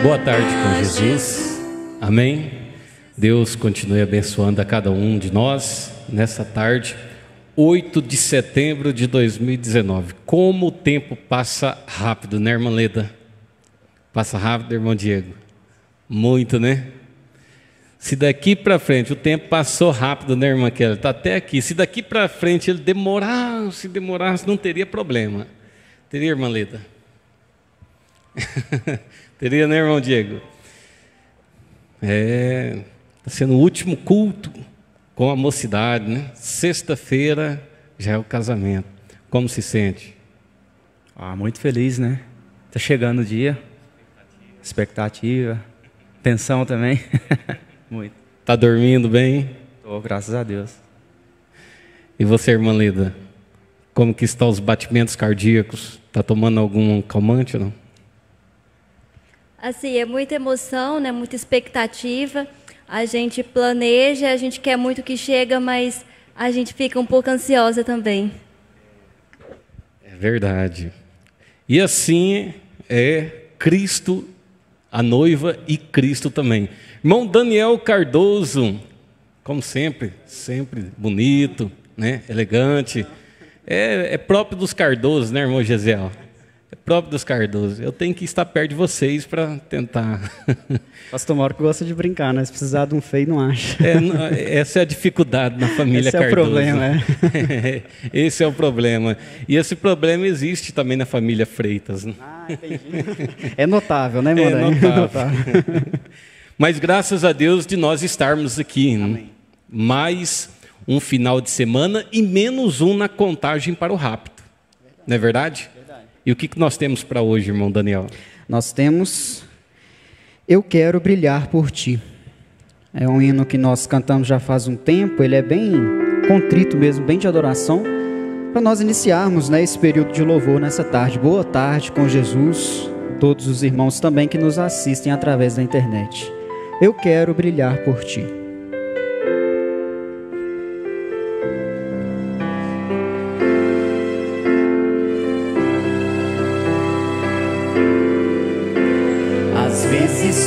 Boa tarde com Jesus, amém? Deus continue abençoando a cada um de nós nessa tarde, 8 de setembro de 2019. Como o tempo passa rápido, né, irmã Leda? Passa rápido, irmão Diego? Muito, né? Se daqui para frente o tempo passou rápido, né, irmã Kelly? Está até aqui. Se daqui para frente ele demorasse, não teria problema. Teria, irmã Leda? Teria, né, irmão Diego? Está sendo o último culto com a mocidade, né? Sexta-feira já é o casamento. Como se sente? Muito feliz, né? Está chegando o dia. Expectativa. Tensão também. Muito. Está dormindo bem? Estou, graças a Deus. E você, irmã Leda? Como que estão os batimentos cardíacos? Está tomando algum calmante ou não? Assim, é muita emoção, né? Muita expectativa. A gente planeja, a gente quer muito que chega, mas a gente fica um pouco ansiosa também. É verdade. E assim é Cristo, a noiva e Cristo também. Irmão Daniel Cardoso, como sempre bonito, né? Elegante. É próprio dos Cardosos, né, irmão Gesiel? É próprio dos Cardoso. Eu tenho que estar perto de vocês para tentar. Pastor Mauro que gosta de brincar, né? Se precisar de um feio, não acha. Essa é a dificuldade na família Cardoso. Esse é o problema, Esse é o problema. E esse problema existe também na família Freitas. Né? Entendi. É notável, né, Moré? É notável. Mas graças a Deus de nós estarmos aqui. Né? Mais um final de semana e menos um na contagem para o rapto. Não é verdade? E o que nós temos para hoje, irmão Daniel? Nós temos Eu Quero Brilhar por Ti. É um hino que nós cantamos já faz um tempo, ele é bem contrito mesmo, bem de adoração, para nós iniciarmos, né, esse período de louvor nessa tarde. Boa tarde com Jesus, todos os irmãos também que nos assistem através da internet. Eu quero brilhar por Ti.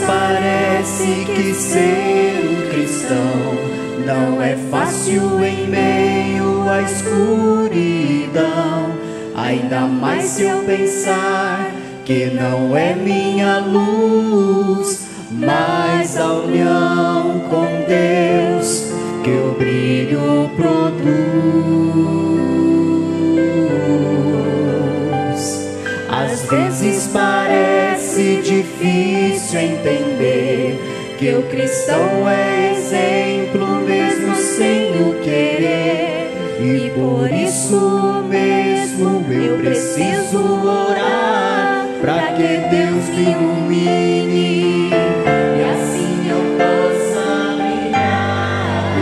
Parece que ser um cristão não é fácil em meio à escuridão. Ainda mais se eu pensar que não é minha luz, mas a união com Deus que o brilho produz. Às vezes parece difícil entender que o cristão é exemplo mesmo sem o querer. E por isso mesmo eu preciso orar para que Deus me ilumine e assim eu possa brilhar.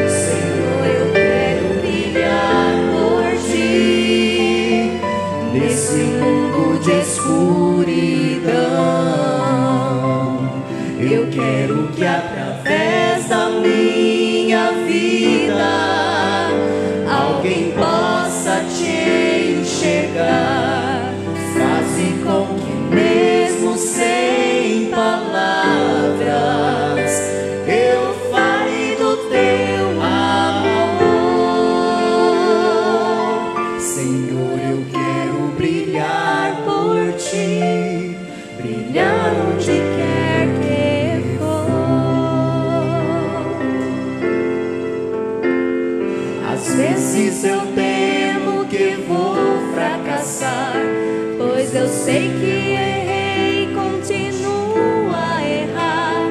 Senhor, eu quero brilhar por Ti nesse mundo de escuridão. Eu quero que através da minha vida alguém possa Te enxergar. Faze com que mesmo sem palavras eu fale do Teu amor. Senhor, eu quero brilhar por Ti, brilhar onde quer que for. Às vezes eu temo que vou fracassar, pois eu sei que errei e continuo a errar.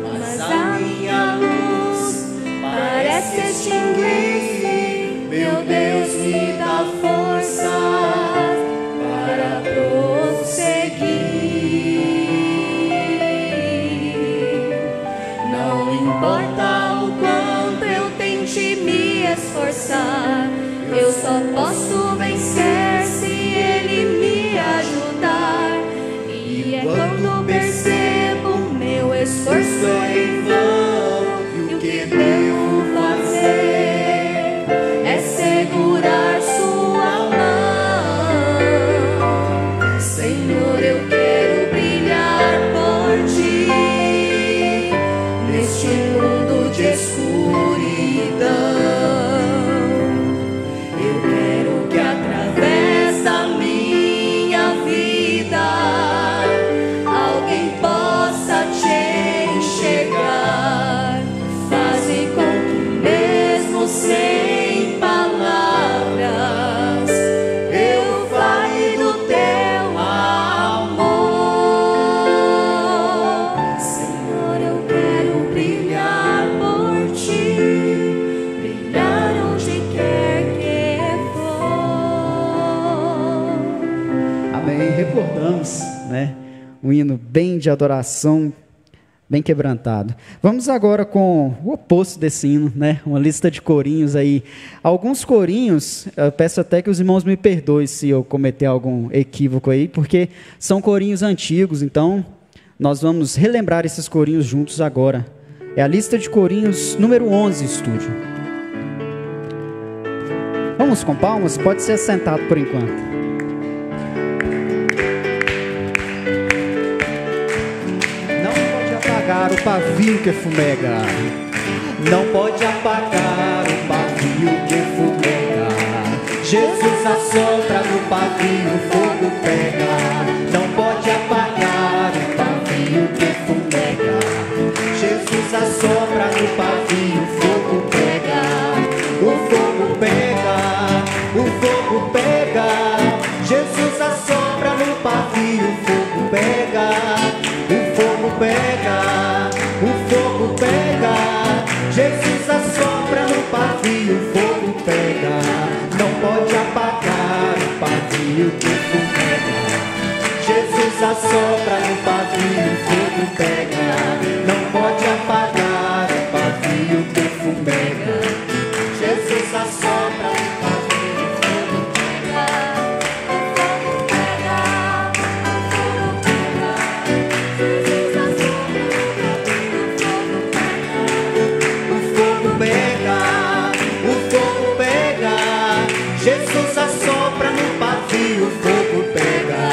Mas a minha luz parece extinguir. Meu Deus, me dá força para prosseguir. Não importa o quanto eu tente me esforçar, eu só posso vencer se Ele me ajudar. E é quando percebo meu esforço é em vão, e o que devo fazer é segurar Sua mão. Senhor, eu quero brilhar Um hino bem de adoração, bem quebrantado. Vamos agora com o oposto desse hino, né? Uma lista de corinhos aí. Alguns corinhos, eu peço até que os irmãos me perdoem se eu cometer algum equívoco aí, porque são corinhos antigos, então nós vamos relembrar esses corinhos juntos agora. É a lista de corinhos número 11, estúdio. Vamos com palmas? Pode ser assentado por enquanto. O pavio que fumega, não pode apagar o pavio que fumega. Jesus assopra no pavio, fogo pega. Não pode apagar o pavio que fumega. Jesus assopra no pavio, fogo pega. O fogo pega, o fogo pega. Jesus assopra no pavio, fogo pega. O fogo pega. O fogo pega, Jesus assopra no pavio, o fogo pega. Não pode apagar o pavio que fumega. Jesus assopra no pavio, o fogo pega. Não pode apagar o pavio que fumega. Jesus assopra no pavio, o fogo pega. O fogo pega, o fogo pega. Jesus assopra no pavio, o fogo pega.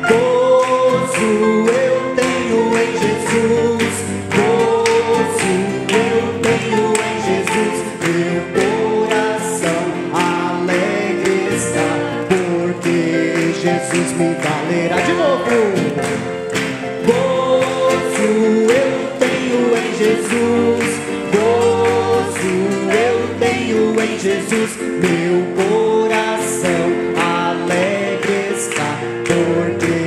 Gozo eu tenho em Jesus, gozo eu tenho em Jesus. Meu coração alegre está, porque Jesus me valerá. De novo. Gozo eu tenho em Jesus, gozo eu tenho em Jesus. Meu coração alegre está, porque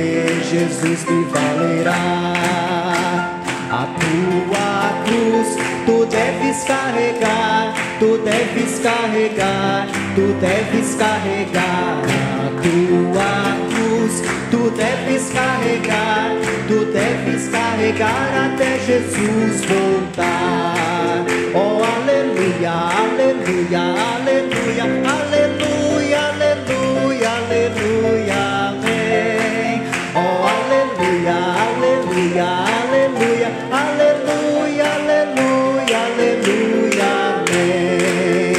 Jesus me valerá. A tua cruz tu deves carregar, tu deves carregar, tu deves carregar. A tua cruz tu deves carregar, tu deves carregar até Jesus voltar. Oh, aleluia, aleluia, aleluia, aleluia, aleluia, aleluia, amém. Oh, aleluia, aleluia, aleluia, aleluia, aleluia, aleluia, amém.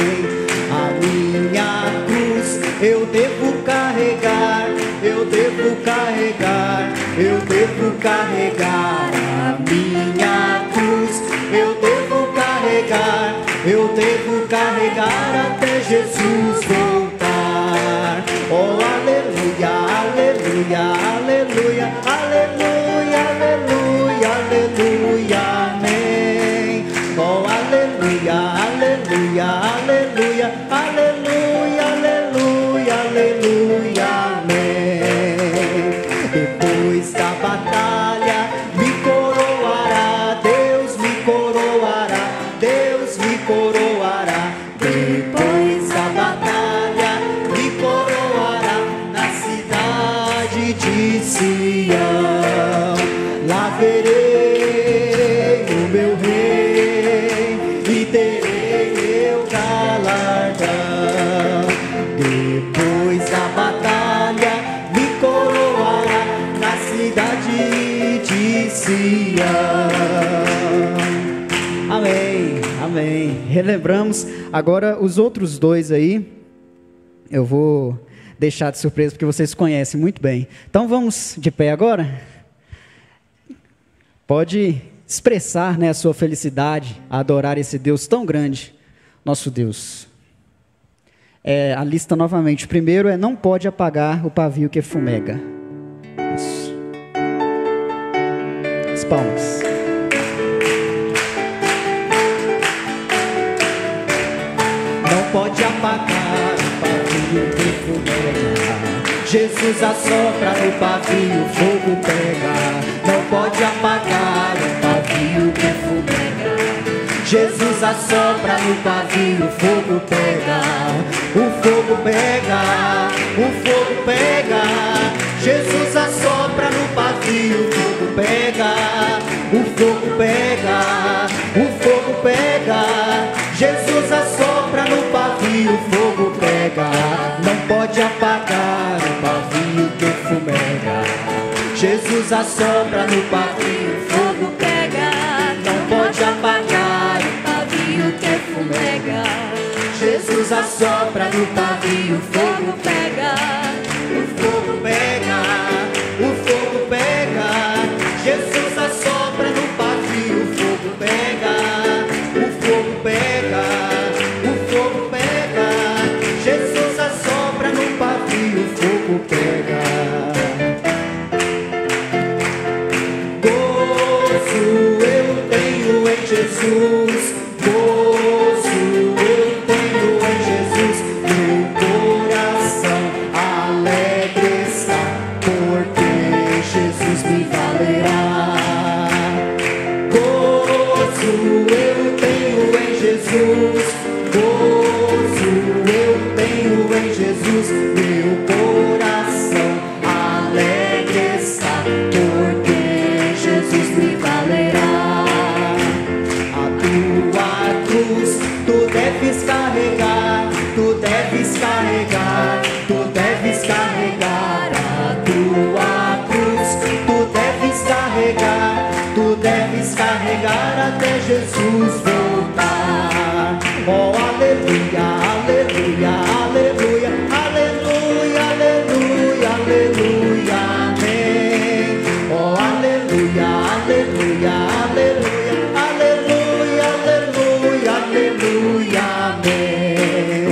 A minha cruz eu devo carregar, eu devo carregar, eu devo carregar. A minha cruz eu devo carregar, eu devo carregar até Jesus voltar. Oh, aleluia, aleluia, aleluia, aleluia, aleluia, aleluia, amém. Oh, aleluia, aleluia, aleluia, aleluia, aleluia, aleluia, amém. Depois da batalha me coroará, Deus me coroará, Deus me coroará. Depois da batalha me coroará na cidade de Sião. Lá verei o meu rei e terei meu galardão. Depois da batalha me coroará na cidade de Sião. Amém, amém. Relembramos agora os outros dois aí. Eu vou deixar de surpresa porque vocês conhecem muito bem. Então vamos de pé agora? Pode expressar, né, a sua felicidade a adorar esse Deus tão grande, nosso Deus. A lista novamente. O primeiro é: não pode apagar o pavio que fumega. Isso. As palmas. Não pode apagar o pavio que fumega. Jesus assopra no pavio, fogo pega. Não pode apagar o pavio que fumega. Jesus assopra no pavio, fogo pega. o fogo pega, o fogo pega. Jesus assopra no pavio, o fogo pega, o fogo pega, o fogo pega. Jesus assopra no pavio, o fogo pega. Não pode apagar o pavio que fumega. Jesus assopra no pavio, o fogo pega. Não pode apagar o pavio que fumega. Jesus assopra no pavio, o fogo pega. O fogo pega, o fogo pega. Jesus assopra no pavio, o fogo pega. O fogo pega, o fogo pega. Jesus assopra no pavio, o fogo pega. Gozo eu tenho em Jesus, gozo eu tenho em Jesus. Meu coração alegre está, porque Jesus me valerá. Gozo eu tenho em Jesus, gozo eu tenho em Jesus. Meu coração alegre está, porque Jesus me valerá. A tua cruz tu deves carregar, tu deves carregar, tu deves carregar. A tua cruz tu deves carregar, tu deves carregar até Jesus voltar. Oh, aleluia, aleluia, aleluia, aleluia, aleluia, aleluia, amém. Oh, aleluia, aleluia, aleluia, aleluia, aleluia, aleluia, amém.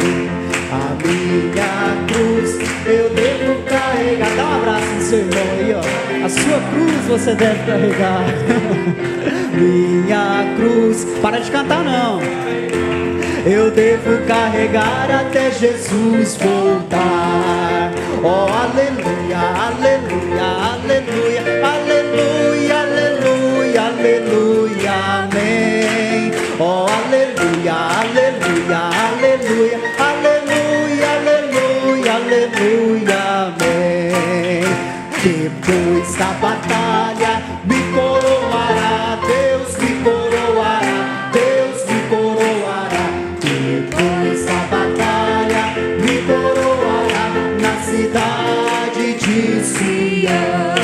A minha cruz eu devo carregar. Dá um abraço no seu irmão aí, ó. A sua cruz você deve carregar. Minha cruz. Para de cantar, não. Eu devo carregar até Jesus voltar. Oh, aleluia, aleluia, aleluia, aleluia, aleluia, aleluia, amém. Oh, aleluia, aleluia, aleluia, aleluia, aleluia, aleluia, amém. Depois da batalha me coroará, Deus me coroará, Deus me coroará. Depois da batalha me coroará na cidade de Sião.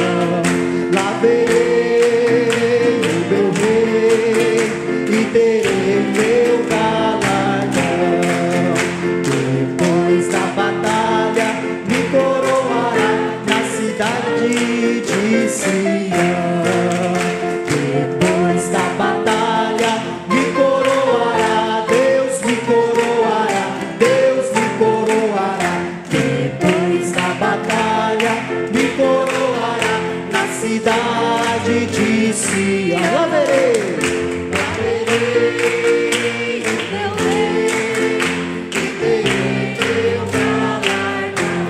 Lá verei o meu rei e terei meu galardão. Depois da batalha me coroará na cidade de Sião. Depois da batalha me coroará, Deus me coroará, Deus me coroará. Depois da batalha me coroará na cidade de Sião. Lá verei o meu rei e terei meu galardão.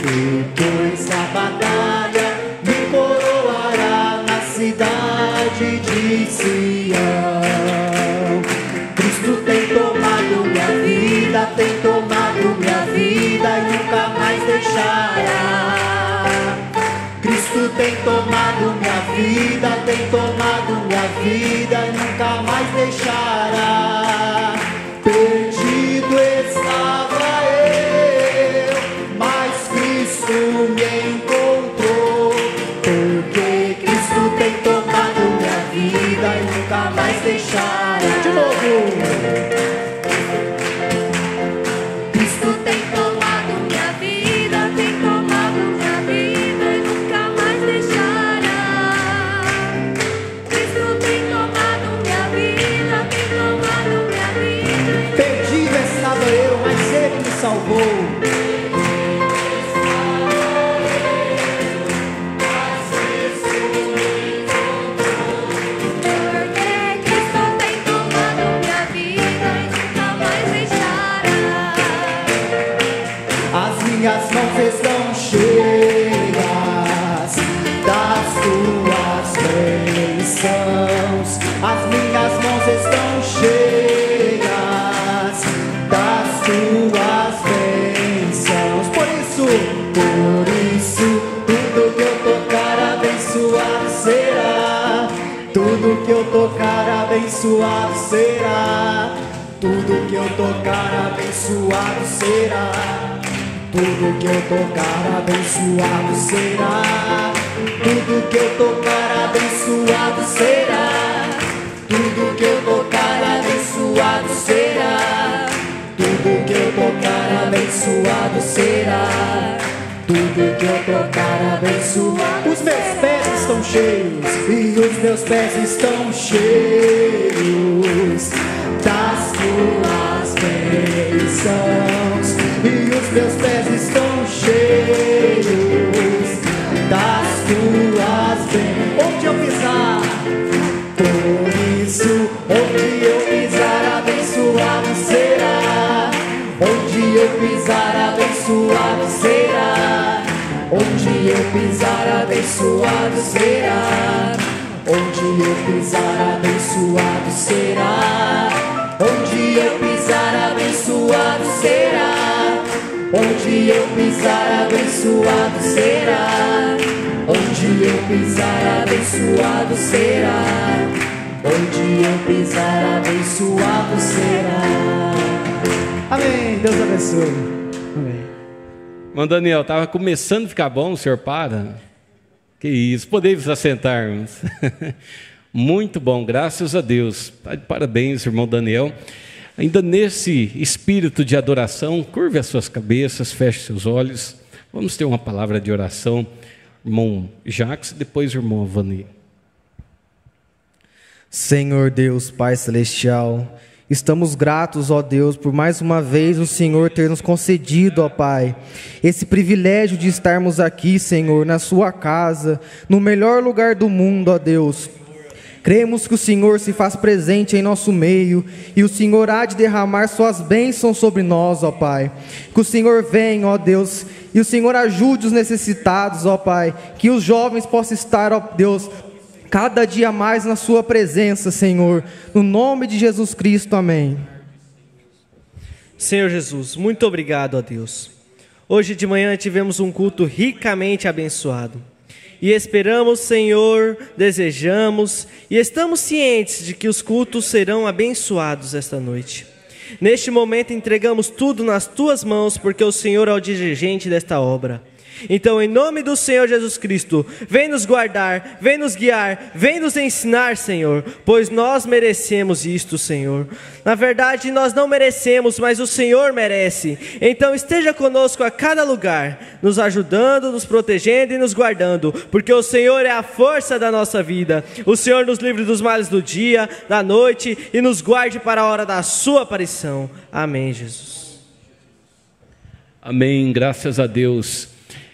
Depois da batalha me coroará na cidade de Sião. Cristo tem tomado minha vida, tem tomado minha vida e nunca mais deixará. Cristo tem tomado minha vida, tem tomado minha vida e nunca mais deixará. Perdido estava eu, mas Cristo me encontrou. Porque Cristo tem tomado minha vida e nunca mais deixará. De novo. Cristo tem tomado minha vida, tem tomado minha vida e nunca mais deixará. Cristo tem tomado minha vida, tem tomado abençoado será. Tudo que eu tocar, abençoado será. Tudo que eu tocar, abençoado será. Tudo que eu tocar, abençoado será. Tudo que eu tocar, abençoado será. Tudo que eu tocar, abençoado será. Tudo que eu tocar, abençoado será. Tudo que eu tocar, abençoado. Os meus pés estão cheios e os meus pés estão cheios das tuas bênçãos. E os meus pés estão cheios das tuas bênçãos. Onde eu pisar, por isso, onde eu pisar, abençoado será. Onde eu pisar, abençoado será. Onde eu pisar, abençoado será. Onde eu pisar, abençoado será. Onde eu pisar, abençoado será. Onde eu pisar, abençoado será. Onde eu pisar, abençoado será. Onde eu pisar, abençoado será. Amém. Deus abençoe. Amém. Irmão Daniel, estava começando a ficar bom, o senhor para? Que isso, podemos assentarmos. Muito bom, graças a Deus. Parabéns, irmão Daniel. Ainda nesse espírito de adoração, curve as suas cabeças, feche seus olhos. Vamos ter uma palavra de oração. Irmão Jacques, depois o irmão Avani. Senhor Deus, Pai Celestial, estamos gratos, ó Deus, por mais uma vez o Senhor ter nos concedido, ó Pai, esse privilégio de estarmos aqui, Senhor, na sua casa, no melhor lugar do mundo, ó Deus. Cremos que o Senhor se faz presente em nosso meio e o Senhor há de derramar suas bênçãos sobre nós, ó Pai. Que o Senhor venha, ó Deus, e o Senhor ajude os necessitados, ó Pai. Que os jovens possam estar, ó Deus, cada dia mais na sua presença, Senhor. No nome de Jesus Cristo, amém. Senhor Jesus, muito obrigado, ó Deus. Hoje de manhã tivemos um culto ricamente abençoado. E esperamos, Senhor, desejamos e estamos cientes de que os cultos serão abençoados esta noite. Neste momento entregamos tudo nas Tuas mãos, porque o Senhor é o dirigente desta obra. Então, em nome do Senhor Jesus Cristo, vem nos guardar, vem nos guiar, vem nos ensinar, Senhor, pois nós merecemos isto, Senhor. Na verdade, nós não merecemos, mas o Senhor merece. Então, esteja conosco a cada lugar, nos ajudando, nos protegendo e nos guardando, porque o Senhor é a força da nossa vida. O Senhor nos livre dos males do dia, da noite e nos guarde para a hora da sua aparição. Amém, Jesus. Amém, graças a Deus.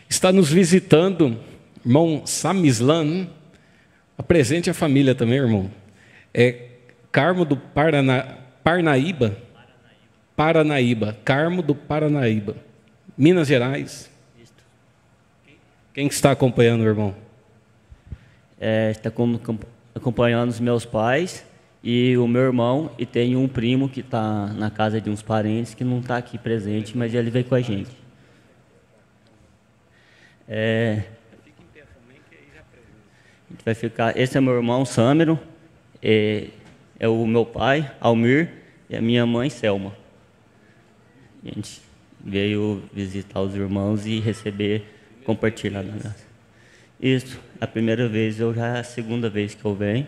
Está nos visitando, irmão Samislan. Apresente a família também, irmão. É Carmo do Parnaíba. Carmo do Paranaíba, Minas Gerais. Quem que está acompanhando, irmão? Está acompanhando os meus pais e o meu irmão, e tem um primo que está na casa de uns parentes que não está aqui presente, mas ele veio com a gente. A gente vai ficar. Esse é meu irmão Sâmero, é o meu pai Almir e a minha mãe Selma. A gente veio visitar os irmãos e receber, compartilhar da graça. Isso, a primeira vez, já é a segunda vez que eu venho,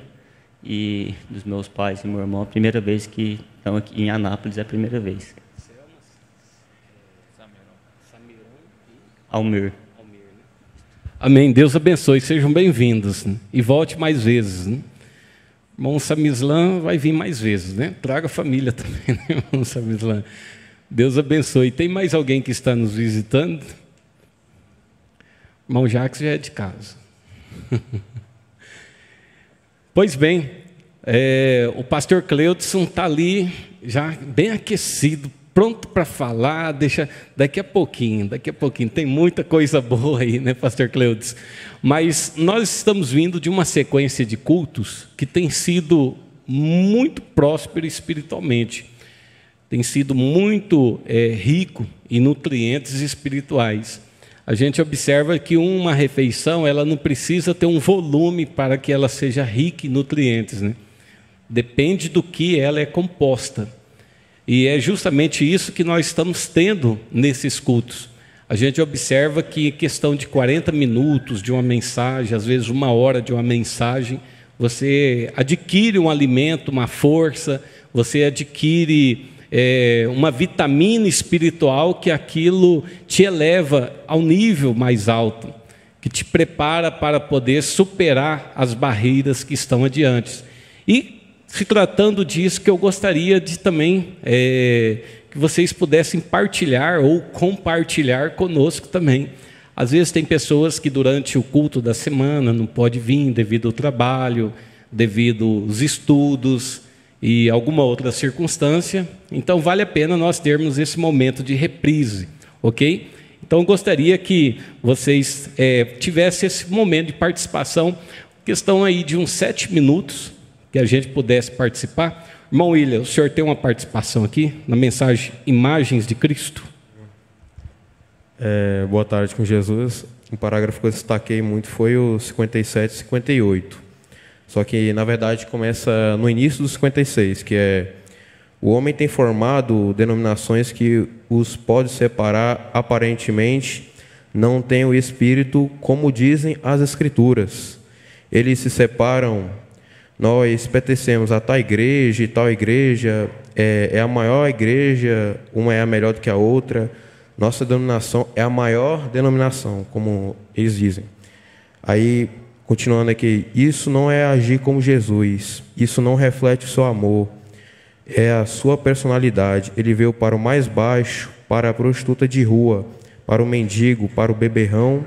e dos meus pais e meu irmão, a primeira vez que estão aqui em Anápolis, é a primeira vez. Almir. Amém, Deus abençoe, sejam bem-vindos, né? E volte mais vezes, né? Irmão Samislan vai vir mais vezes, né? Traga a família também, né, irmão Samislan? Deus abençoe. Tem mais alguém que está nos visitando? Irmão Jacques já é de casa. Pois bem, o pastor Cleudson está ali, já bem aquecido, pronto para falar, deixa daqui a pouquinho, tem muita coisa boa aí, né, pastor Cleudson? Mas nós estamos vindo de uma sequência de cultos que tem sido muito próspero espiritualmente, tem sido muito rico em nutrientes espirituais. a gente observa que uma refeição ela não precisa ter um volume para que ela seja rica em nutrientes, né? Depende do que ela é composta. E é justamente isso que nós estamos tendo nesses cultos. A gente observa que em questão de 40 minutos de uma mensagem, às vezes 1 hora de uma mensagem, você adquire um alimento, uma força, você adquire uma vitamina espiritual que aquilo te eleva ao nível mais alto, que te prepara para poder superar as barreiras que estão adiante. E se tratando disso, que eu gostaria de também que vocês pudessem partilhar ou compartilhar conosco também. Às vezes tem pessoas que durante o culto da semana não pode vir devido ao trabalho, devido aos estudos e alguma outra circunstância. Então vale a pena nós termos esse momento de reprise, ok? Então eu gostaria que vocês tivessem esse momento de participação, questão aí de uns 7 minutos, que a gente pudesse participar. Irmão William, o senhor tem uma participação aqui na mensagem Imagens de Cristo? Boa tarde com Jesus. Um parágrafo que eu destaquei muito foi o 57 e 58. Só que, na verdade, começa no início do 56, que é: o homem tem formado denominações que os pode separar aparentemente, não tem o Espírito, como dizem as Escrituras. Eles se separam, nós pertencemos a tal igreja e tal igreja, é a maior igreja, uma é a melhor do que a outra, nossa denominação é a maior denominação, como eles dizem. Aí, continuando aqui, isso não é agir como Jesus, isso não reflete o seu amor, é a sua personalidade. Ele veio para o mais baixo, para a prostituta de rua, para o mendigo, para o beberrão,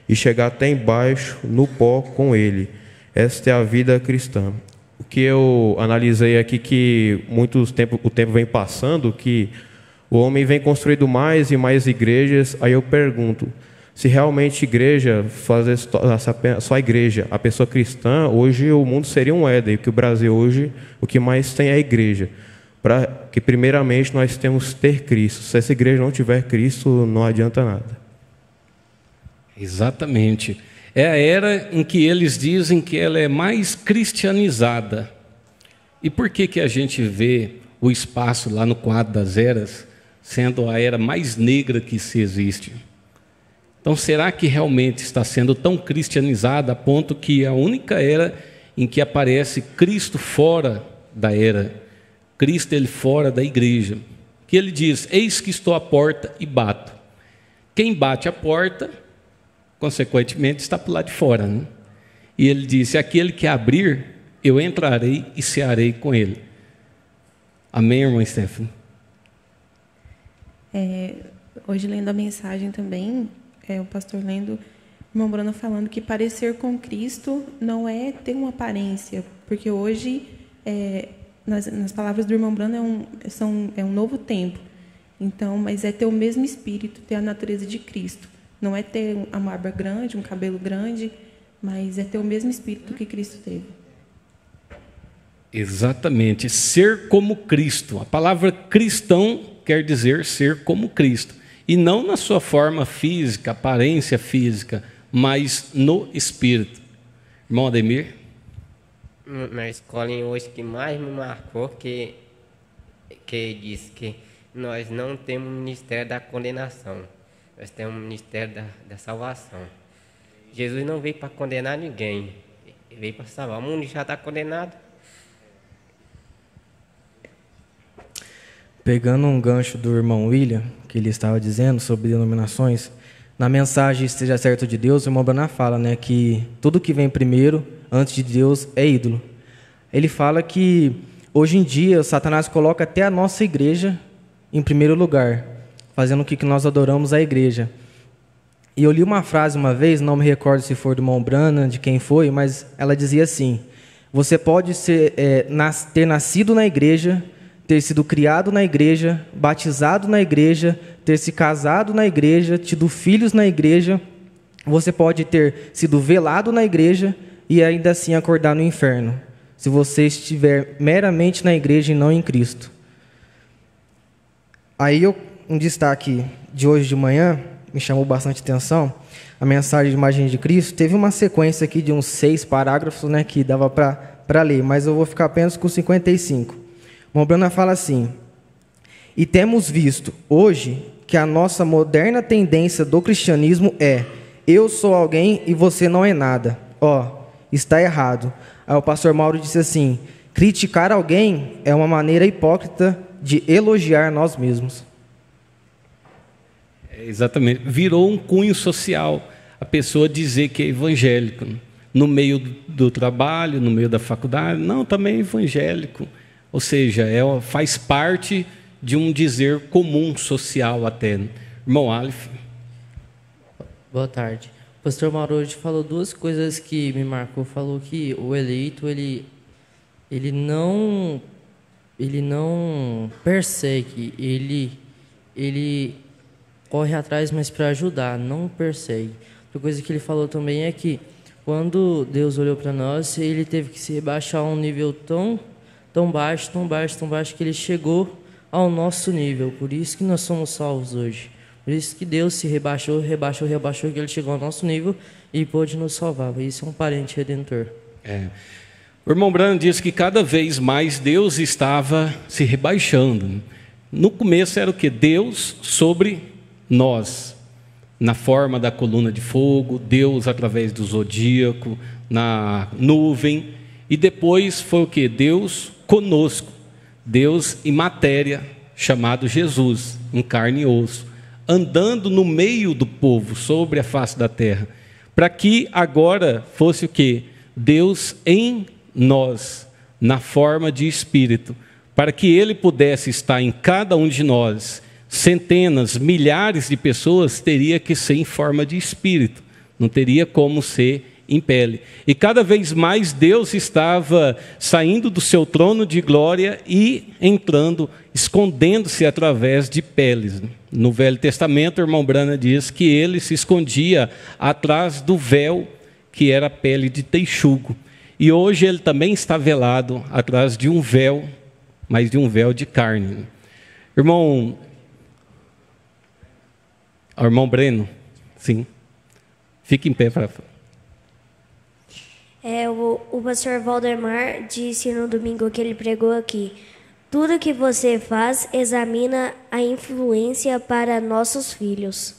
e chegar até embaixo, no pó, com ele. Esta é a vida cristã. O que eu analisei aqui, que o tempo vem passando, que o homem vem construindo mais e mais igrejas. Aí eu pergunto, se realmente igreja, fazer só a igreja, a pessoa cristã, hoje o mundo seria um Éden, porque o Brasil hoje, o que mais tem é a igreja. Para que primeiramente nós temos que ter Cristo. Se essa igreja não tiver Cristo, não adianta nada. Exatamente. É a era em que eles dizem que ela é mais cristianizada. E por que a gente vê o espaço lá no quadro das eras sendo a era mais negra que se existe? Então, será que realmente está sendo tão cristianizada a ponto que a única era em que aparece Cristo fora da era, Cristo ele fora da igreja, que ele diz: eis que estou à porta e bato. Quem bate a porta, consequentemente, está por lá de fora, né? E ele disse: aquele que abrir, eu entrarei e cearei com ele. Amém, irmã Stephanie? Hoje, lendo a mensagem também, o pastor lendo, o irmão Bruno falando que parecer com Cristo não é ter uma aparência, porque hoje, nas palavras do irmão Bruno, é um novo tempo. Então, mas é ter o mesmo espírito, ter a natureza de Cristo. Não é ter uma barba grande, um cabelo grande, mas é ter o mesmo espírito que Cristo teve. Exatamente, ser como Cristo. A palavra cristão quer dizer ser como Cristo. E não na sua forma física, aparência física, mas no espírito. Irmão Ademir? Na escola hoje que mais me marcou, que diz que nós não temos o ministério da condenação. Nós temos o ministério da salvação. Jesus não veio para condenar ninguém. Ele veio para salvar. O mundo já está condenado. Pegando um gancho do irmão William, que ele estava dizendo sobre denominações, na mensagem Esteja Certo de Deus, o irmão Bruno fala, né, que tudo que vem primeiro, antes de Deus, é ídolo. Ele fala que, hoje em dia, Satanás coloca até a nossa igreja em primeiro lugar, fazendo com que nós adoramos a igreja. E eu li uma frase uma vez, não me recordo se foi do irmão Branham, de quem foi, mas ela dizia assim: você pode ter nascido na igreja, ter sido criado na igreja, batizado na igreja, ter se casado na igreja, tido filhos na igreja, você pode ter sido velado na igreja e ainda assim acordar no inferno, se você estiver meramente na igreja e não em Cristo. Aí um destaque de hoje de manhã, me chamou bastante atenção, a mensagem de imagem de Cristo, teve uma sequência aqui de uns 6 parágrafos, né, que dava para ler, mas eu vou ficar apenas com 55. O irmão Brana fala assim: e temos visto hoje que a nossa moderna tendência do cristianismo é: eu sou alguém e você não é nada. Está errado. Aí o pastor Mauro disse assim: criticar alguém é uma maneira hipócrita de elogiar nós mesmos. Exatamente. Virou um cunho social a pessoa dizer que é evangélico. No meio do trabalho, no meio da faculdade, não, também é evangélico. Ou seja, faz parte de um dizer comum social até. Irmão Aleph. Boa tarde. O pastor Mauro hoje falou 2 coisas que me marcou. Falou que o eleito, ele não persegue, ele corre atrás, mas para ajudar, não persegue. Outra coisa que ele falou também é que quando Deus olhou para nós, ele teve que se rebaixar a um nível tão baixo, que ele chegou ao nosso nível. Por isso que nós somos salvos hoje. Por isso que Deus se rebaixou, que ele chegou ao nosso nível e pôde nos salvar. Isso é um parente redentor. O irmão Brano disse que cada vez mais Deus estava se rebaixando. No começo era o quê? Deus sobre nós, na forma da coluna de fogo, Deus através do zodíaco, na nuvem, e depois foi o quê? Deus conosco, Deus em matéria, chamado Jesus, em carne e osso, andando no meio do povo, sobre a face da terra, para que agora fosse o quê? Deus em nós, na forma de Espírito, para que Ele pudesse estar em cada um de nós. Centenas, milhares de pessoas teria que ser em forma de Espírito, não teria como ser em pele. E cada vez mais Deus estava saindo do seu trono de glória e entrando, escondendo-se através de peles. No Velho Testamento, o irmão Brana diz que ele se escondia atrás do véu, que era a pele de texugo. E hoje ele também está velado atrás de um véu, mas de um véu de carne. Irmão Breno, sim, fique em pé para... O pastor Valdemar disse no domingo que ele pregou aqui: tudo que você faz, examina a influência para nossos filhos.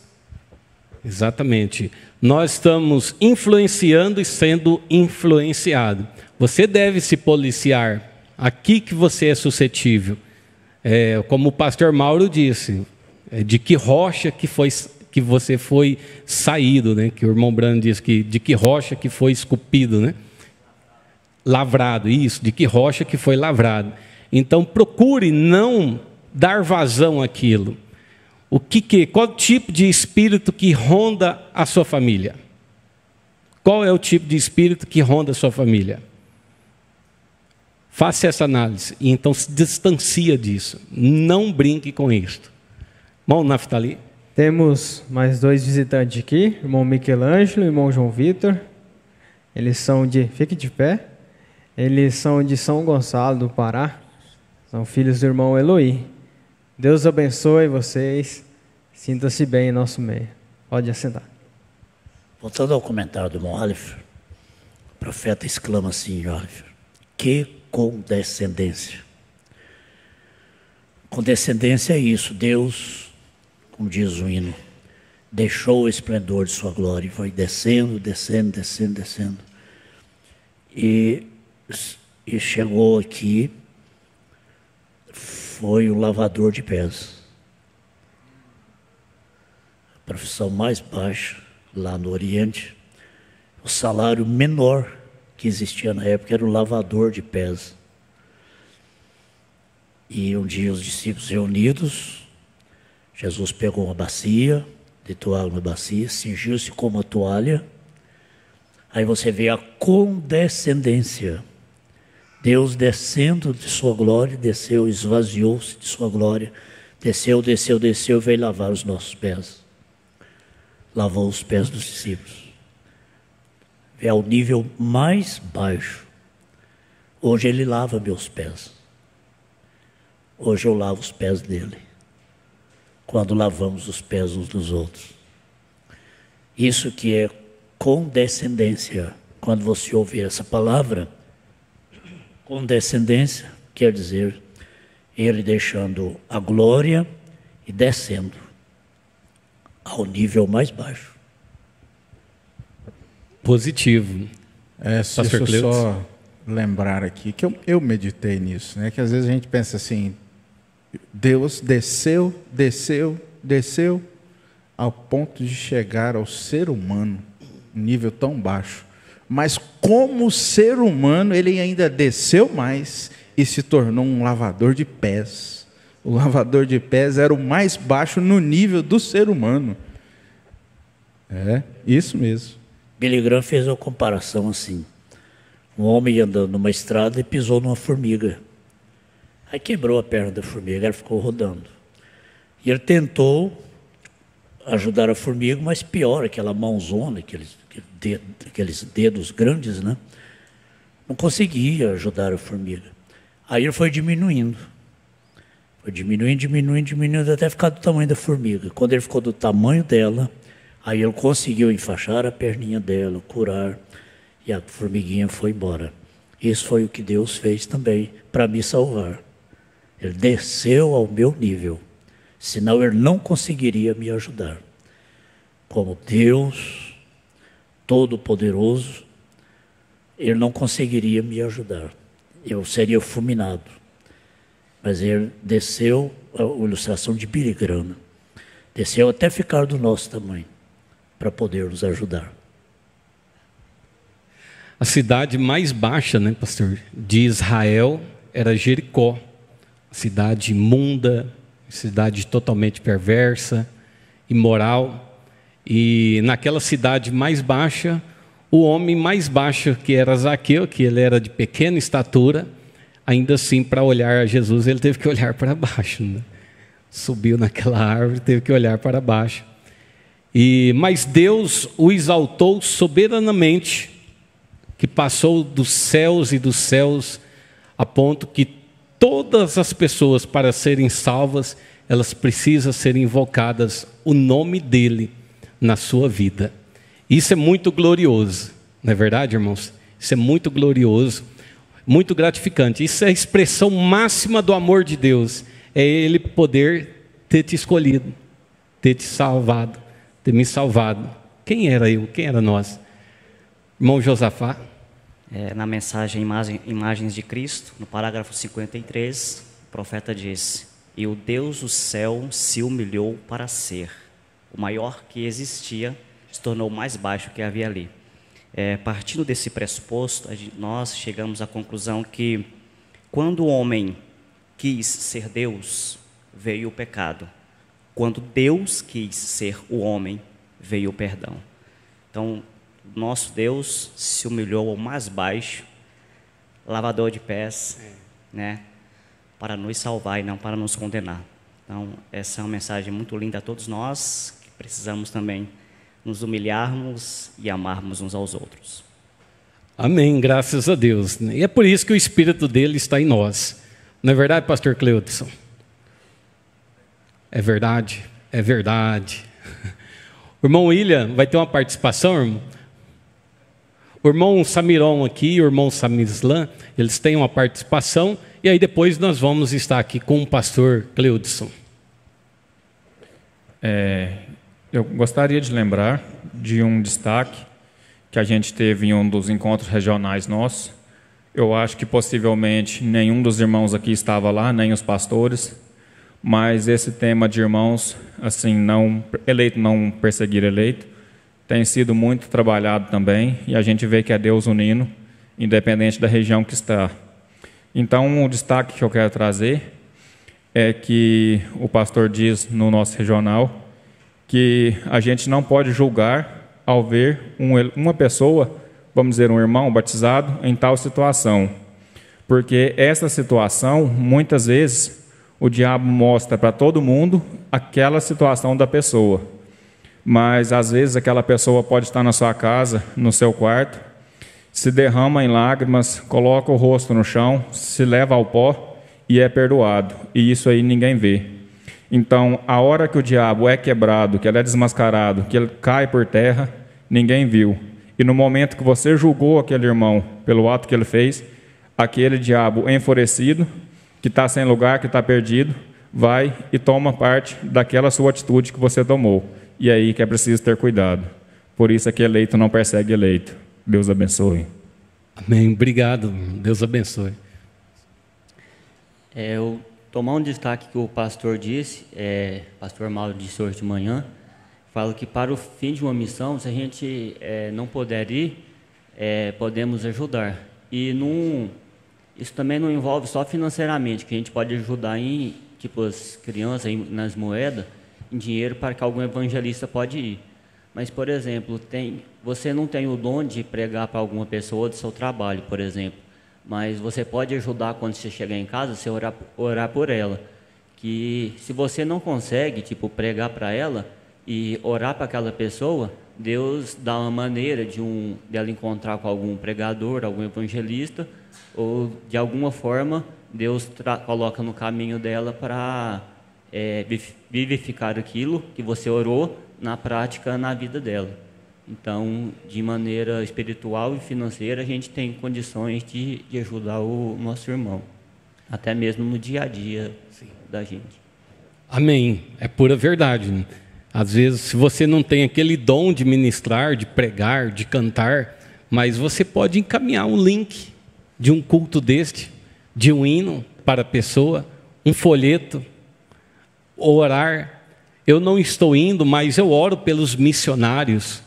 Exatamente. Nós estamos influenciando e sendo influenciado. Você deve se policiar. Aqui que você é suscetível. Como o pastor Mauro disse, de que rocha que você foi saído, né? Que o irmão Brando disse que de que rocha que foi esculpido, né? Lavrado, isso, de que rocha que foi lavrado. Então procure não dar vazão àquilo. Qual tipo de espírito que ronda a sua família? Qual é o tipo de espírito que ronda a sua família? Faça essa análise e então se distancia disso. Não brinque com isto. Irmão Naftali. Temos mais 2 visitantes aqui, irmão Michelangelo e irmão João Vitor. Eles são fique de pé. Eles são de São Gonçalo do Pará. São filhos do irmão Eloí. Deus abençoe vocês. Sinta-se bem em nosso meio. Pode assentar. Voltando ao comentário do irmão Aleph, o profeta exclama assim, Aleph: que condescendência. Condescendência é isso. Deus, como diz o hino, deixou o esplendor de sua glória e foi descendo. E chegou aqui, foi o lavador de pés. A profissão mais baixa lá no Oriente, o salário menor que existia na época era o lavador de pés. E um dia os discípulos reunidos, Jesus pegou uma bacia, deitou água na bacia, cingiu-se com uma toalha. Aí você vê a condescendência. Deus descendo de sua glória, desceu, esvaziou-se de sua glória, desceu, veio lavar os nossos pés. Lavou os pés dos discípulos. É o nível mais baixo. Hoje ele lava meus pés. Hoje eu lavo os pés dele. Quando lavamos os pés uns dos outros. Isso que é condescendência. Quando você ouvir essa palavra, condescendência quer dizer ele deixando a glória e descendo ao nível mais baixo. Positivo. Deixa eu só lembrar aqui que eu meditei nisso, né? Que às vezes a gente pensa assim, Deus desceu ao ponto de chegar ao ser humano, um nível tão baixo. Mas como ser humano, ele ainda desceu mais e se tornou um lavador de pés. O lavador de pés era o mais baixo no nível do ser humano. É, isso mesmo. Billy Graham fez uma comparação assim. Um homem andando numa estrada e pisou numa formiga. Aí quebrou a perna da formiga, ela ficou rodando. E ele tentou ajudar a formiga, mas pior, aquela mãozona, aqueles dedos grandes, né? Não conseguia ajudar a formiga. Aí ele foi diminuindo. Foi diminuindo, até ficar do tamanho da formiga. Quando ele ficou do tamanho dela, aí ele conseguiu enfaixar a perninha dela, curar, e a formiguinha foi embora. Isso foi o que Deus fez também para me salvar. Ele desceu ao meu nível, senão ele não conseguiria me ajudar. Como Deus Todo-Poderoso, ele não conseguiria me ajudar. Eu seria fulminado. Mas ele desceu, a ilustração de Billy Graham, desceu até ficar do nosso tamanho, para poder nos ajudar. A cidade mais baixa, né, pastor, de Israel era Jericó. Cidade imunda, cidade totalmente perversa, imoral. E naquela cidade mais baixa, o homem mais baixo, que era Zaqueu, que ele era de pequena estatura, ainda assim, para olhar a Jesus, ele teve que olhar para baixo, né? Subiu naquela árvore, teve que olhar para baixo. Mas Deus o exaltou soberanamente, que passou dos céus e dos céus, a ponto que todas as pessoas, para serem salvas, elas precisam ser invocadas o nome dele na sua vida. Isso é muito glorioso, não é verdade, irmãos? Isso é muito glorioso, muito gratificante. Isso é a expressão máxima do amor de Deus. É ele poder ter te escolhido, ter te salvado, ter me salvado. Quem era eu? Quem era nós? Irmão Josafá. Na mensagem Imagens de Cristo, no parágrafo 53, o profeta disse: e o Deus do céu se humilhou para ser. O maior que existia se tornou mais baixo que havia ali. Partindo desse pressuposto, nós chegamos à conclusão que quando o homem quis ser Deus, veio o pecado. Quando Deus quis ser o homem, veio o perdão. Então, nosso Deus se humilhou ao mais baixo, lavador de pés, né, para nos salvar e não para nos condenar. Então, essa é uma mensagem muito linda a todos nós, que precisamos também nos humilharmos e amarmos uns aos outros. Amém, graças a Deus. E é por isso que o Espírito dele está em nós. Não é verdade, pastor Cleudson? É verdade, é verdade. O irmão William vai ter uma participação, irmão? O irmão Samiron aqui, o irmão Samislan, eles têm uma participação, e aí depois nós vamos estar aqui com o pastor Cleudson. Eu gostaria de lembrar de um destaque que a gente teve em um dos encontros regionais nossos. Eu acho que possivelmente nenhum dos irmãos aqui estava lá, nem os pastores, mas esse tema de irmãos, assim, não eleito, não perseguir eleito, tem sido muito trabalhado também, e a gente vê que é Deus unindo, independente da região que está. Então, o destaque que eu quero trazer é que o pastor diz no nosso regional que a gente não pode julgar ao ver uma pessoa, vamos dizer, um irmão batizado, em tal situação. Porque essa situação, muitas vezes, o diabo mostra para todo mundo aquela situação da pessoa. Mas, às vezes, aquela pessoa pode estar na sua casa, no seu quarto, se derrama em lágrimas, coloca o rosto no chão, se leva ao pó e é perdoado. E isso aí ninguém vê. Então, a hora que o diabo é quebrado, que ele é desmascarado, que ele cai por terra, ninguém viu. E no momento que você julgou aquele irmão pelo ato que ele fez, aquele diabo enfurecido, que está sem lugar, que está perdido, vai e toma parte daquela sua atitude que você tomou. E é aí que é preciso ter cuidado. Por isso é que eleito não persegue eleito. Deus abençoe. Amém. Obrigado. Deus abençoe. Eu tomar um destaque que o pastor disse, pastor Mauro disse hoje de manhã, fala que para o fim de uma missão, se a gente não puder ir, podemos ajudar. E isso também não envolve só financeiramente, que a gente pode ajudar em, tipo, as crianças nas moedas, em dinheiro para que algum evangelista pode ir. Mas, por exemplo, você não tem o dom de pregar para alguma pessoa do seu trabalho, por exemplo, mas você pode ajudar quando você chegar em casa, você orar por ela. Que se você não consegue, tipo, pregar para ela e orar para aquela pessoa, Deus dá uma maneira dela encontrar com algum pregador, algum evangelista, ou de alguma forma Deus coloca no caminho dela para vivificar aquilo que você orou na prática na vida dela. Então, de maneira espiritual e financeira, a gente tem condições de ajudar o nosso irmão, até mesmo no dia a dia da gente. Amém. É pura verdade, né? Às vezes, se você não tem aquele dom de ministrar, de pregar, de cantar, mas você pode encaminhar um link de um culto deste, de um hino para a pessoa, um folheto, orar. Eu não estou indo, mas eu oro pelos missionários,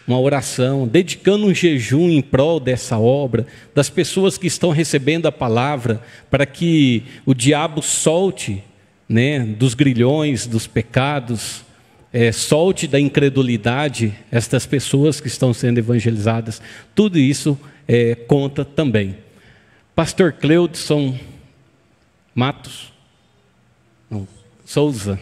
uma oração, dedicando um jejum em prol dessa obra, das pessoas que estão recebendo a palavra, para que o diabo solte, né, dos grilhões, dos pecados, solte da incredulidade estas pessoas que estão sendo evangelizadas. Tudo isso conta também. Pastor Cleudson Matos Souza,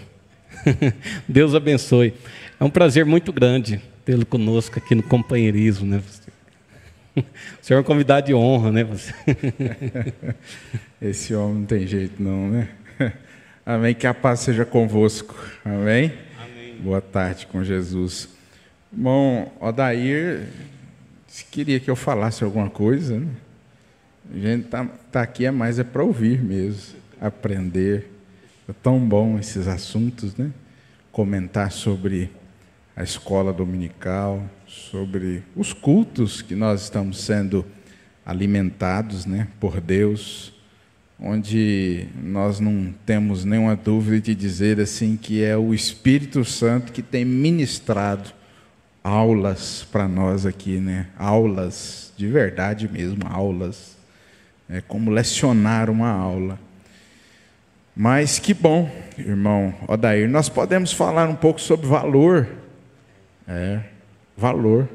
Deus abençoe. É um prazer muito grande tê-lo conosco aqui no companheirismo, né? O senhor é um convidado de honra, né? Esse homem não tem jeito não, né? Amém, que a paz seja convosco. Amém? Amém. Boa tarde com Jesus. Irmão Odair, queria que eu falasse alguma coisa, né? A gente tá aqui mais para ouvir mesmo, aprender. É tão bom esses assuntos, né? Comentar sobre a escola dominical, sobre os cultos que nós estamos sendo alimentados, né, por Deus, onde nós não temos nenhuma dúvida de dizer assim que é o Espírito Santo que tem ministrado aulas para nós aqui, né? Aulas de verdade mesmo, aulas. É como lecionar uma aula. Mas que bom, irmão Odair, nós podemos falar um pouco sobre valor. Valor.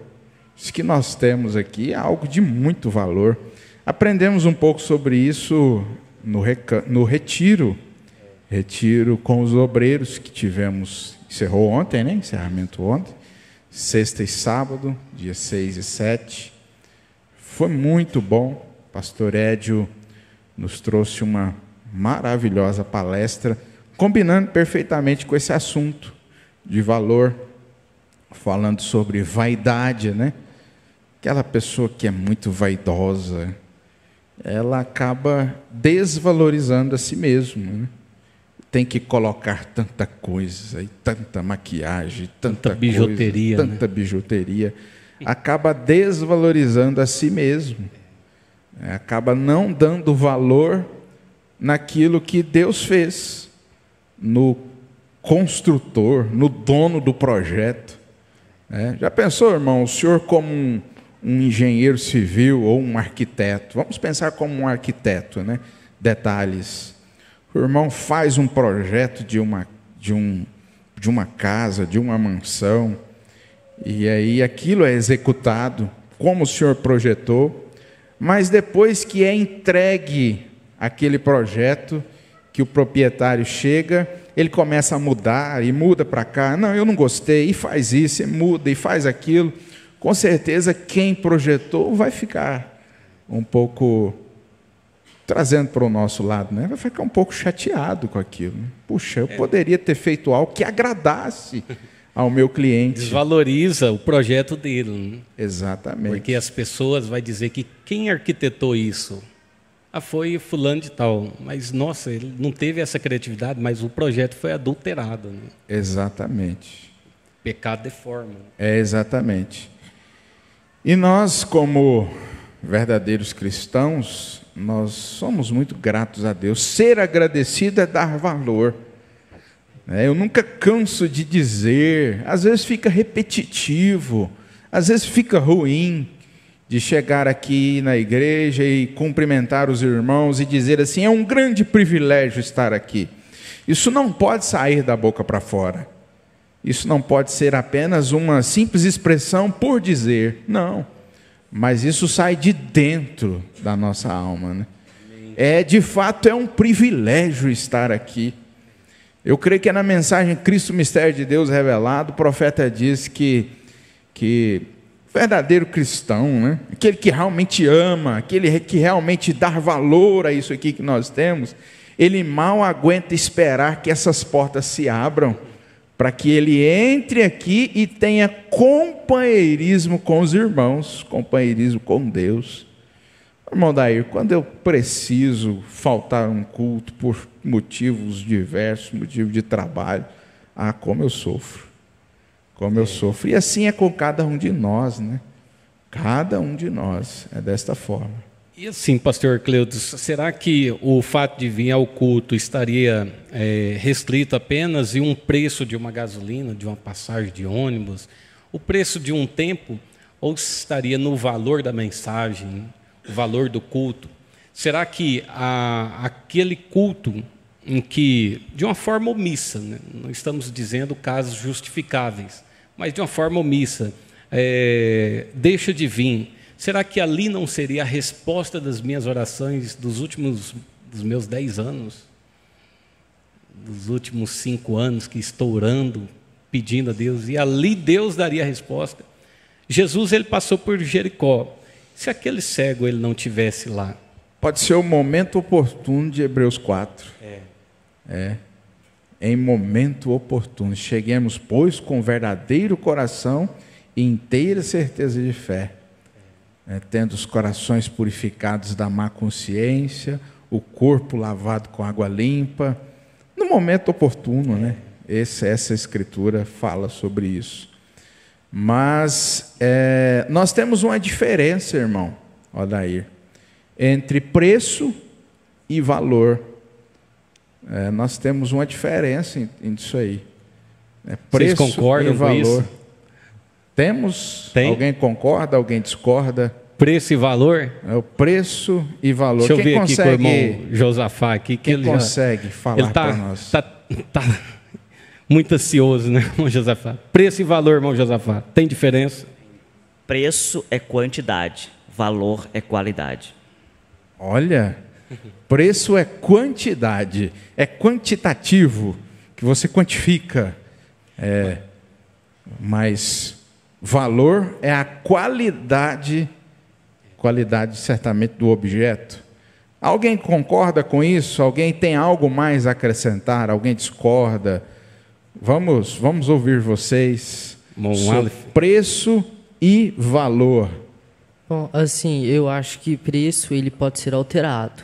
Isso que nós temos aqui é algo de muito valor. Aprendemos um pouco sobre isso no retiro com os obreiros que tivemos, encerrou ontem, né? Encerramento ontem, sexta e sábado, dia 6 e 7. Foi muito bom. Pastor Édio nos trouxe uma maravilhosa palestra, combinando perfeitamente com esse assunto de valor, falando sobre vaidade, né? Aquela pessoa que é muito vaidosa, ela acaba desvalorizando a si mesma, né? Tem que colocar tanta coisa, e tanta maquiagem, tanta bijuteria, coisa, tanta bijuteria, acaba desvalorizando a si mesmo, acaba não dando valor naquilo que Deus fez, no construtor, no dono do projeto. Já pensou, irmão, o senhor como um engenheiro civil ou um arquiteto? Vamos pensar como um arquiteto, né? Detalhes. O irmão faz um projeto de uma casa, de uma mansão, e aí aquilo é executado como o senhor projetou, mas depois que é entregue aquele projeto, que o proprietário chega, ele começa a mudar, e muda para cá, não, eu não gostei, e faz isso, e muda, e faz aquilo. Com certeza quem projetou vai ficar um pouco trazendo para o nosso lado, né? Vai ficar um pouco chateado com aquilo. Né? Puxa, eu poderia ter feito algo que agradasse ao meu cliente. Desvaloriza o projeto dele. Né? Exatamente. Porque as pessoas vão dizer que quem arquitetou isso? Ah, foi fulano de tal. Mas, nossa, ele não teve essa criatividade, mas o projeto foi adulterado. Né? Exatamente. Pecado deforma. Exatamente. E nós, como verdadeiros cristãos, nós somos muito gratos a Deus. Ser agradecido é dar valor. Eu nunca canso de dizer, às vezes fica repetitivo, às vezes fica ruim de chegar aqui na igreja e cumprimentar os irmãos e dizer assim, é um grande privilégio estar aqui. Isso não pode sair da boca para fora. Isso não pode ser apenas uma simples expressão por dizer, não. Mas isso sai de dentro da nossa alma, né? De fato, é um privilégio estar aqui. Eu creio que na mensagem Cristo, Mistério de Deus Revelado, o profeta diz que verdadeiro cristão, né? Aquele que realmente ama, aquele que realmente dá valor a isso aqui que nós temos, ele mal aguenta esperar que essas portas se abram, para que ele entre aqui e tenha companheirismo com os irmãos, companheirismo com Deus. Irmão Dair, quando eu preciso faltar um culto por motivos diversos, motivo de trabalho, como eu sofro. Como eu sofro. E assim é com cada um de nós, né? Cada um de nós é desta forma. E assim, pastor Cleudes, será que o fato de vir ao culto estaria restrito apenas em um preço de uma gasolina, de uma passagem de ônibus, o preço de um tempo, ou estaria no valor da mensagem, o valor do culto? Será que aquele culto em que, de uma forma omissa, né, não estamos dizendo casos justificáveis, mas de uma forma omissa, deixa de vir, será que ali não seria a resposta das minhas orações dos meus 10 anos? Dos últimos 5 anos que estou orando, pedindo a Deus, e ali Deus daria a resposta. Jesus, ele passou por Jericó. Se aquele cego ele não tivesse lá? Pode ser o momento oportuno de Hebreus 4. Em momento oportuno. Cheguemos, pois, com verdadeiro coração e inteira certeza de fé. Tendo os corações purificados da má consciência, o corpo lavado com água limpa, no momento oportuno, né? Essa escritura fala sobre isso. Mas nós temos uma diferença, irmão Odair, entre preço e valor. Nós temos uma diferença nisso aí. Preço. Vocês concordam e valor. Com isso? Temos? Tem? Alguém concorda? Alguém discorda? Preço e valor? O preço e valor. Deixa eu Quem ver consegue, aqui com o irmão Josafá aqui. Que ele consegue falar para nós? Está muito ansioso, né, irmão Josafá? Preço e valor, irmão Josafá, tem diferença? Preço é quantidade, valor é qualidade. Olha, preço é quantidade, é quantitativo, que você quantifica. Mas valor é a qualidade certamente do objeto. Alguém concorda com isso? Alguém tem algo mais a acrescentar? Alguém discorda? Vamos ouvir vocês sobre preço e valor. Bom, assim, eu acho que preço ele pode ser alterado.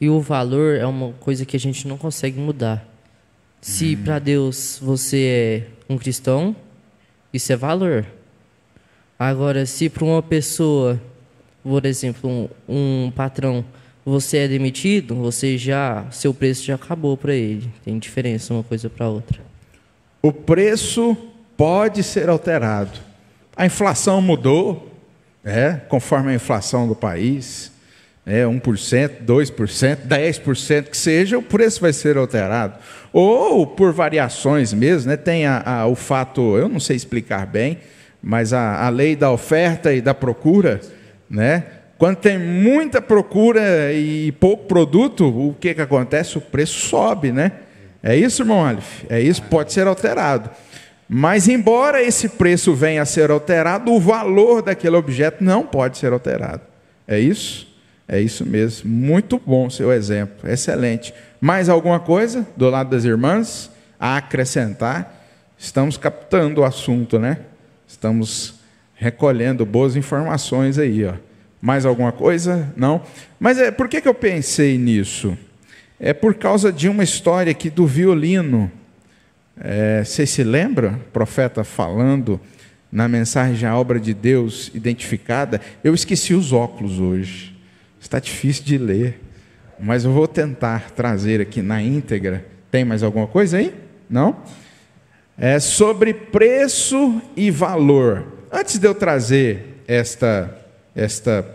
E o valor é uma coisa que a gente não consegue mudar. Se para Deus você é um cristão, isso é valor. Agora, se para uma pessoa, por exemplo, um patrão, você é demitido, seu preço já acabou para ele. Tem diferença uma coisa para outra. O preço pode ser alterado. A inflação mudou, conforme a inflação do país, 1%, 2%, 10% que seja, o preço vai ser alterado. Ou por variações mesmo, né? Tem o fato, eu não sei explicar bem, mas a lei da oferta e da procura, né? Quando tem muita procura e pouco produto, o que acontece? O preço sobe, né? É isso, irmão Aleph? É isso, pode ser alterado. Mas embora esse preço venha a ser alterado, o valor daquele objeto não pode ser alterado. É isso? É isso mesmo. Muito bom seu exemplo. Excelente. Mais alguma coisa do lado das irmãs a acrescentar? Estamos captando o assunto, né? Estamos recolhendo boas informações aí, ó. Mais alguma coisa? Não? Mas por que eu pensei nisso? É por causa de uma história aqui do violino. Vocês se lembram? O profeta falando na mensagem A Obra de Deus Identificada. Eu esqueci os óculos hoje. Está difícil de ler. Mas eu vou tentar trazer aqui na íntegra. Tem mais alguma coisa aí? Não? É sobre preço e valor. Antes de eu trazer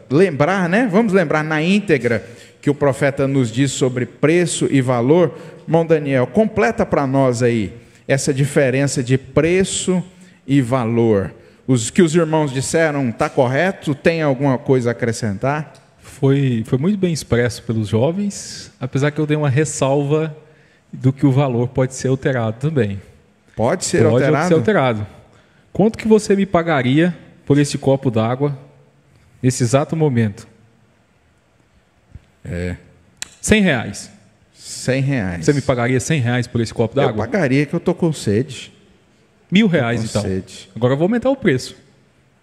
lembrar, né? Vamos lembrar na íntegra que o profeta nos diz sobre preço e valor. Irmão Daniel, completa para nós aí essa diferença de preço e valor. Os que os irmãos disseram, está correto? Tem alguma coisa a acrescentar? Foi muito bem expresso pelos jovens, apesar que eu dei uma ressalva do que o valor pode ser alterado também. Pode ser alterado? Pode ser alterado. Quanto que você me pagaria por esse copo d'água nesse exato momento? R$ 100. R$ 100. Você me pagaria R$ 100 por esse copo d'água? Eu pagaria, que eu estou com sede. R$ 1.000 então. Sede. Agora eu vou aumentar o preço.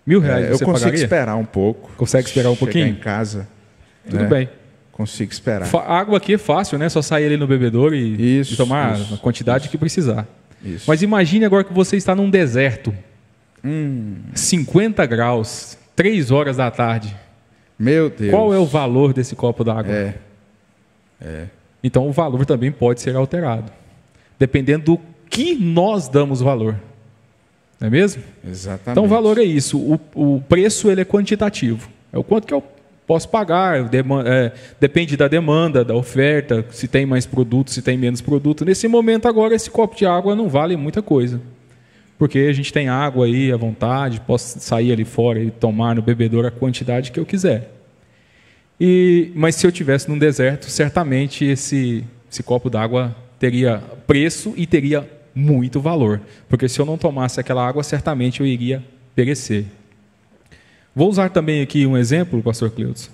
R$ 1.000 você pagaria? Eu consigo esperar um pouco. Consegue esperar um pouquinho? Chegar em casa. Tudo bem. Consigo esperar. Água aqui é fácil, né? Só sair ali no bebedouro e tomar a quantidade que precisar. Isso. Mas imagine agora que você está num deserto. 50 graus, 3 horas da tarde. Meu Deus. Qual é o valor desse copo d'água? Então o valor também pode ser alterado. Dependendo do que nós damos valor. Não é mesmo? Exatamente. Então o valor é isso. O preço ele é quantitativo. É o quanto que eu posso pagar. Depende da demanda, da oferta, se tem mais produto, se tem menos produto. Nesse momento agora esse copo de água não vale muita coisa. Porque a gente tem água aí à vontade, posso sair ali fora e tomar no bebedouro a quantidade que eu quiser. Mas se eu estivesse num deserto, certamente esse copo d'água teria preço e teria muito valor. Porque se eu não tomasse aquela água, certamente eu iria perecer. Vou usar também aqui um exemplo, pastor Cleudes,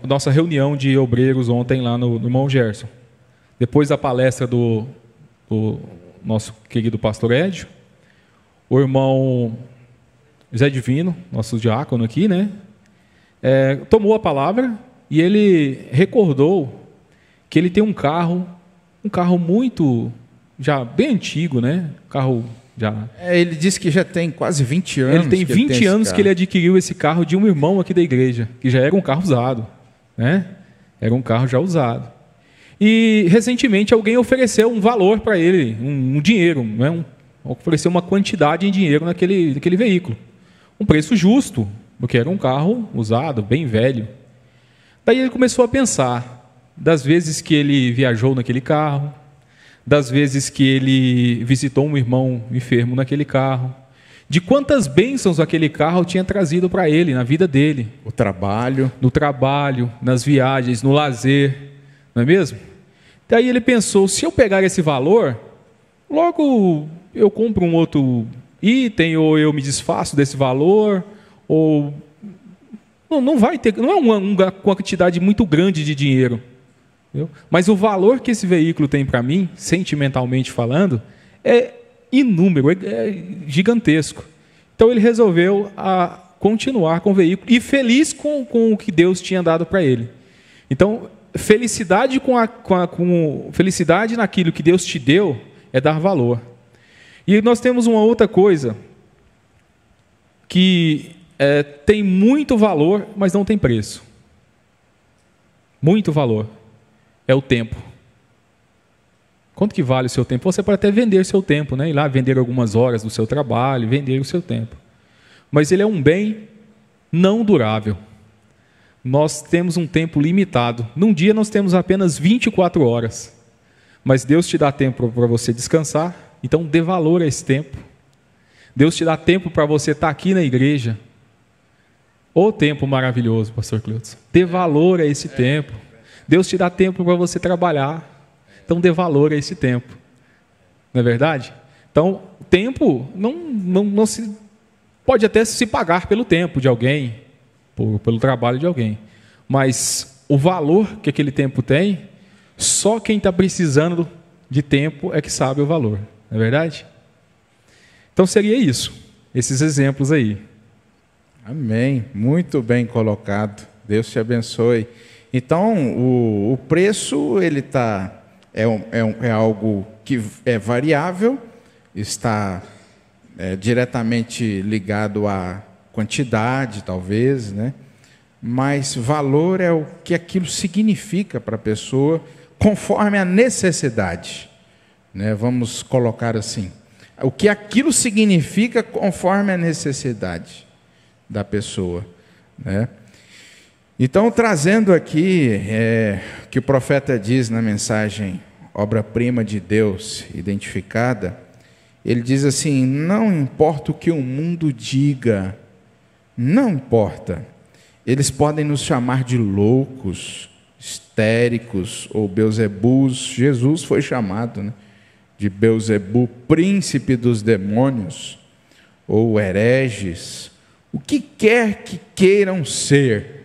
nossa reunião de obreiros ontem lá no irmão Gerson. Depois da palestra do nosso querido pastor Edio, o irmão Zé Divino, nosso diácono aqui, né, tomou a palavra e ele recordou que ele tem um carro muito, já bem antigo, né, carro já... ele disse que já tem quase 20 anos. Ele tem 20 anos que ele adquiriu esse carro de um irmão aqui da igreja, que já era um carro usado, né, era um carro já usado. E, recentemente, alguém ofereceu um valor para ele, um dinheiro, né? Ofereceu uma quantidade em dinheiro naquele veículo. Um preço justo, porque era um carro usado, bem velho. Daí ele começou a pensar das vezes que ele viajou naquele carro, das vezes que ele visitou um irmão enfermo naquele carro, de quantas bênçãos aquele carro tinha trazido para ele, na vida dele. No trabalho, nas viagens, no lazer, não é mesmo? Daí ele pensou, se eu pegar esse valor, logo eu compro um outro item, ou eu me desfaço desse valor, ou não vai ter, não é uma quantidade muito grande de dinheiro, entendeu? Mas o valor que esse veículo tem para mim, sentimentalmente falando, é inúmero, é gigantesco. Então ele resolveu continuar com o veículo e feliz com o que Deus tinha dado para ele. Então, felicidade felicidade naquilo que Deus te deu é dar valor. E nós temos uma outra coisa que tem muito valor, mas não tem preço. Muito valor. É o tempo. Quanto que vale o seu tempo? Você pode até vender seu tempo, né? Ir lá vender algumas horas do seu trabalho, vender o seu tempo. Mas ele é um bem não durável. Nós temos um tempo limitado. Num dia nós temos apenas 24 horas. Mas Deus te dá tempo para você descansar, então dê valor a esse tempo. Deus te dá tempo para você estar aqui na igreja. Ô tempo maravilhoso, pastor Cleudes. Dê valor a esse tempo. Deus te dá tempo para você trabalhar. Então dê valor a esse tempo. Não é verdade? Então, o tempo não se pode até se pagar pelo tempo de alguém, pelo trabalho de alguém. Mas o valor que aquele tempo tem, só quem está precisando de tempo é que sabe o valor. Não é verdade? Então seria isso, esses exemplos aí. Amém. Muito bem colocado. Deus te abençoe. Então, o preço ele é algo que é variável, está diretamente ligado à quantidade, talvez, né? Mas valor é o que aquilo significa para a pessoa, conforme a necessidade, né? Vamos colocar assim, o que aquilo significa conforme a necessidade da pessoa, né? Então, trazendo aqui que o profeta diz na mensagem obra-prima de Deus identificada, ele diz assim: não importa o que o mundo diga, não importa, eles podem nos chamar de loucos, histéricos ou Beelzebus. Jesus foi chamado, né, de Beelzebu, príncipe dos demônios, ou hereges, o que quer que queiram ser.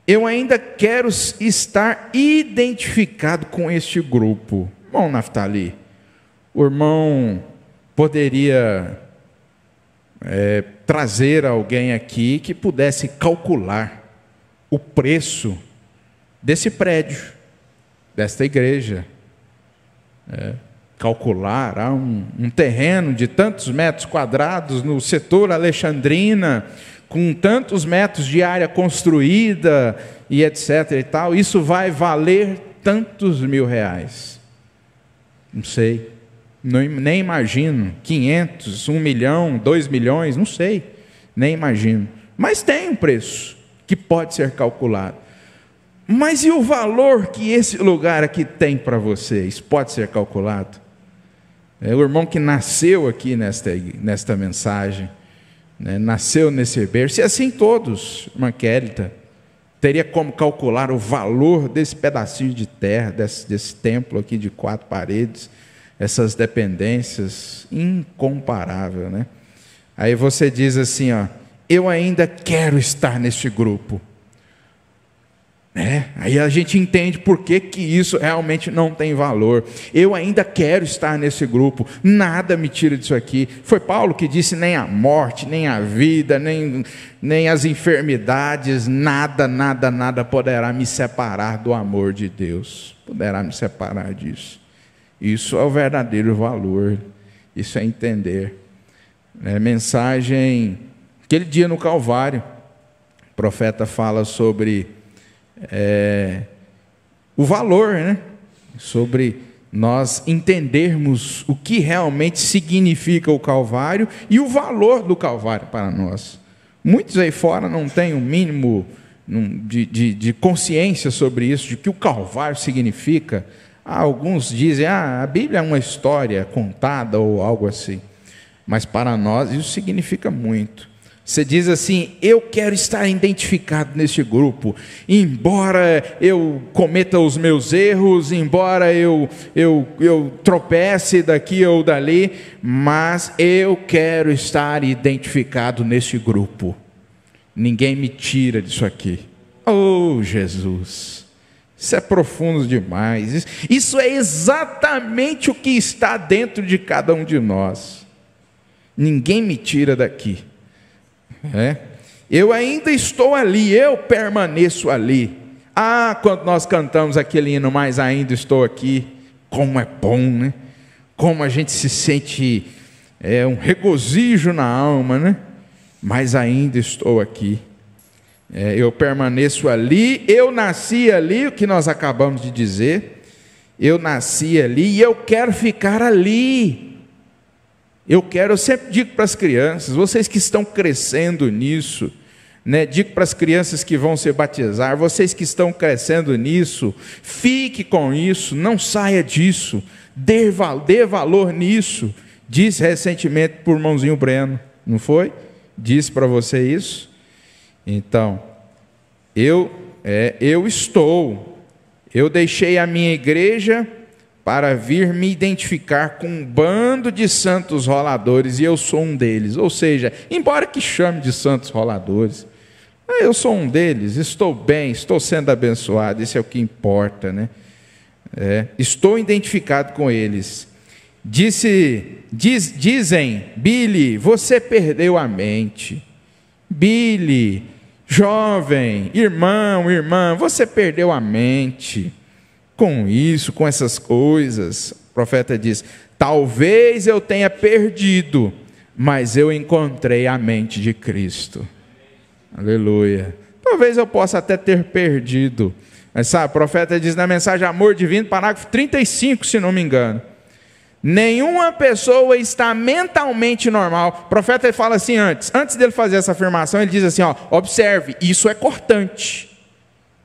Eu ainda quero estar identificado com este grupo. Bom, Naftali, o irmão poderia trazer alguém aqui que pudesse calcular o preço desse prédio, desta igreja. Calcular um terreno de tantos metros quadrados no setor Alexandrina, com tantos metros de área construída e etc. e tal, isso vai valer tantos mil reais. Não sei, nem imagino. 500, 1 milhão, 2 milhões, não sei, nem imagino. Mas tem um preço que pode ser calculado. Mas e o valor que esse lugar aqui tem para vocês? Pode ser calculado? O irmão que nasceu aqui nesta mensagem, né, nasceu nesse berço, e assim todos, irmã Kélita, teria como calcular o valor desse pedacinho de terra, desse templo aqui de 4 paredes, essas dependências, incomparável, né? Aí você diz assim, ó, eu ainda quero estar neste grupo. Aí a gente entende por que isso realmente não tem valor. Eu ainda quero estar nesse grupo, nada me tira disso aqui. Foi Paulo que disse: nem a morte, nem a vida, nem as enfermidades, nada poderá me separar do amor de Deus, poderá me separar disso. Isso é o verdadeiro valor, isso é entender. Mensagem, aquele dia no Calvário, o profeta fala sobre o valor, né? Sobre nós entendermos o que realmente significa o Calvário e o valor do Calvário para nós. Muitos aí fora não têm o mínimo de consciência sobre isso, de que o Calvário significa. Alguns dizem, a Bíblia é uma história contada ou algo assim, mas para nós isso significa muito. Você diz assim: eu quero estar identificado neste grupo, embora eu cometa os meus erros, embora eu tropece daqui ou dali, mas eu quero estar identificado neste grupo. Ninguém me tira disso aqui. Oh, Jesus, isso é profundo demais. Isso é exatamente o que está dentro de cada um de nós. Ninguém me tira daqui. Eu ainda estou ali, eu permaneço ali. Quando nós cantamos aquele hino, mas ainda estou aqui, como é bom, né? Como a gente se sente, um regozijo na alma, né? Mas ainda estou aqui, eu permaneço ali, eu nasci ali, o que nós acabamos de dizer, eu nasci ali e eu quero ficar ali. Eu sempre digo para as crianças, vocês que estão crescendo nisso, né? Digo para as crianças que vão se batizar, vocês que estão crescendo nisso, fique com isso, não saia disso, dê valor nisso. Disse recentemente para o irmãozinho Breno, não foi? Disse para você isso? Então, eu deixei a minha igreja para vir me identificar com um bando de santos roladores, e eu sou um deles. Ou seja, embora que chame de santos roladores, eu sou um deles, estou bem, estou sendo abençoado, isso é o que importa, né? Estou identificado com eles. Dizem, Billy, você perdeu a mente. Billy, jovem, irmão, irmã, você perdeu a mente com isso, com essas coisas. O profeta diz, talvez eu tenha perdido, mas eu encontrei a mente de Cristo. Aleluia. Talvez eu possa até ter perdido. Mas sabe, o profeta diz na mensagem Amor Divino, parágrafo 35, se não me engano. Nenhuma pessoa está mentalmente normal. O profeta fala assim antes dele fazer essa afirmação, ele diz assim, observe, isso é cortante.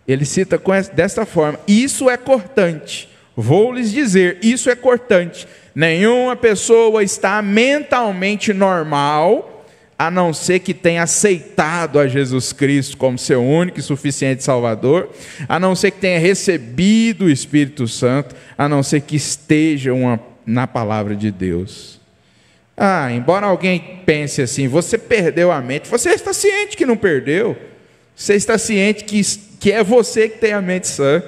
Ele cita desta forma, isso é cortante. Vou lhes dizer, isso é cortante. Nenhuma pessoa está mentalmente normal, a não ser que tenha aceitado a Jesus Cristo como seu único e suficiente Salvador, a não ser que tenha recebido o Espírito Santo, a não ser que esteja na palavra de Deus. Embora alguém pense assim, você perdeu a mente, você está ciente que não perdeu, você está ciente que é você que tem a mente sã,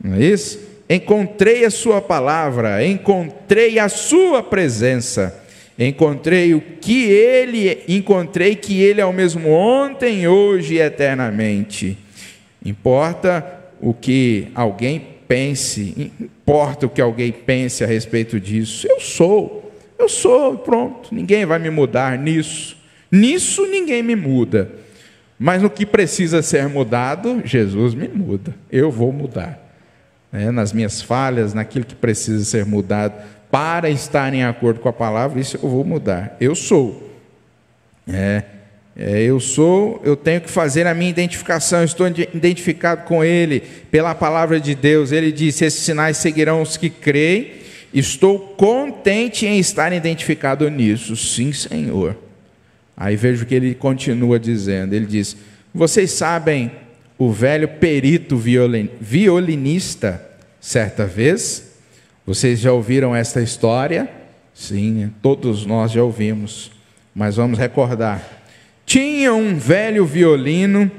não é isso? Encontrei a sua palavra, encontrei a sua presença, encontrei que ele é o mesmo ontem, hoje e eternamente. Importa o que alguém pense, importa o que alguém pense a respeito disso. Eu sou, pronto, ninguém vai me mudar nisso ninguém me muda, mas no que precisa ser mudado, Jesus me muda, eu vou mudar, nas minhas falhas, naquilo que precisa ser mudado, para estar em acordo com a palavra, isso eu vou mudar, eu sou, eu tenho que fazer a minha identificação, estou identificado com Ele, pela palavra de Deus. Ele disse, esses sinais seguirão os que creem, estou contente em estar identificado nisso, sim Senhor. Aí veja o que ele continua dizendo, ele diz, vocês sabem, o velho perito violinista, certa vez, vocês já ouviram essa história? Sim, todos nós já ouvimos, mas vamos recordar. Tinha um velho violino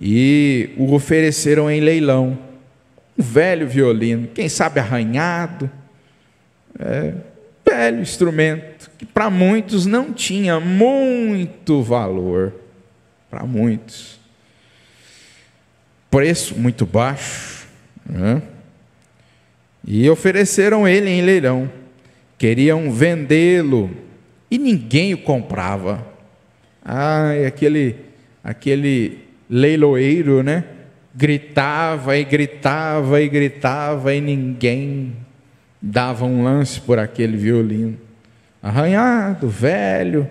e o ofereceram em leilão. Um velho violino, quem sabe arranhado, velho instrumento, que para muitos não tinha muito valor, para muitos. Preço muito baixo, e ofereceram ele em leilão. Queriam vendê-lo e ninguém o comprava. Aquele leiloeiro, gritava e gritava e gritava e ninguém dava um lance por aquele violino. Arranhado, velho.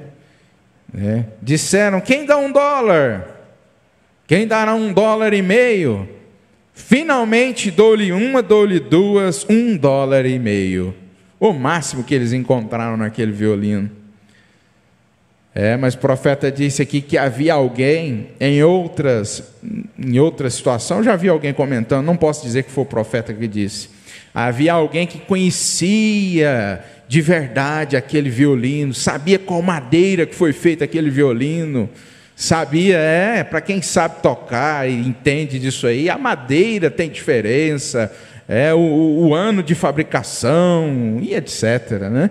Disseram, quem dá $1? Quem dará $1,50? Finalmente dou-lhe uma, dou-lhe duas, $1,50. O máximo que eles encontraram naquele violino. Mas o profeta disse aqui que havia alguém em outra situação, já vi alguém comentando, não posso dizer que foi o profeta que disse. Havia alguém que conhecia de verdade aquele violino, sabia qual madeira que foi feito aquele violino, sabia, para quem sabe tocar e entende disso aí, a madeira tem diferença, o ano de fabricação e etc.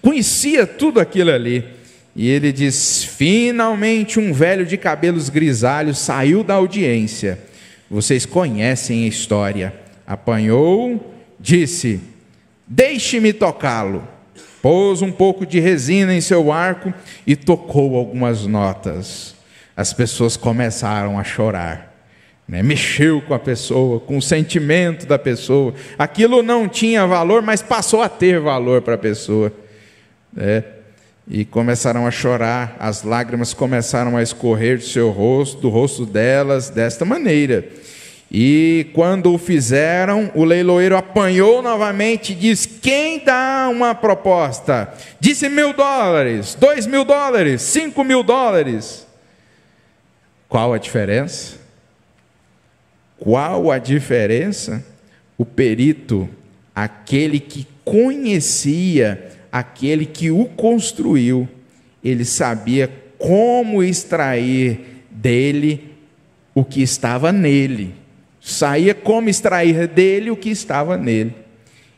Conhecia tudo aquilo ali. E ele diz, finalmente um velho de cabelos grisalhos saiu da audiência. Vocês conhecem a história. Apanhou, disse, deixe-me tocá-lo. Pôs um pouco de resina em seu arco e tocou algumas notas. As pessoas começaram a chorar. Mexeu com a pessoa, com o sentimento da pessoa. Aquilo não tinha valor, mas passou a ter valor para a pessoa. E começaram a chorar, as lágrimas começaram a escorrer do seu rosto, do rosto delas, desta maneira. E quando o fizeram, o leiloeiro apanhou novamente e disse, quem dá uma proposta? Disse $1.000, $2.000, $5.000. Qual a diferença? Qual a diferença? O perito aquele que conhecia aquele que o construiu. Ele sabia como extrair dele o que estava nele. Saía como extrair dele o que estava nele.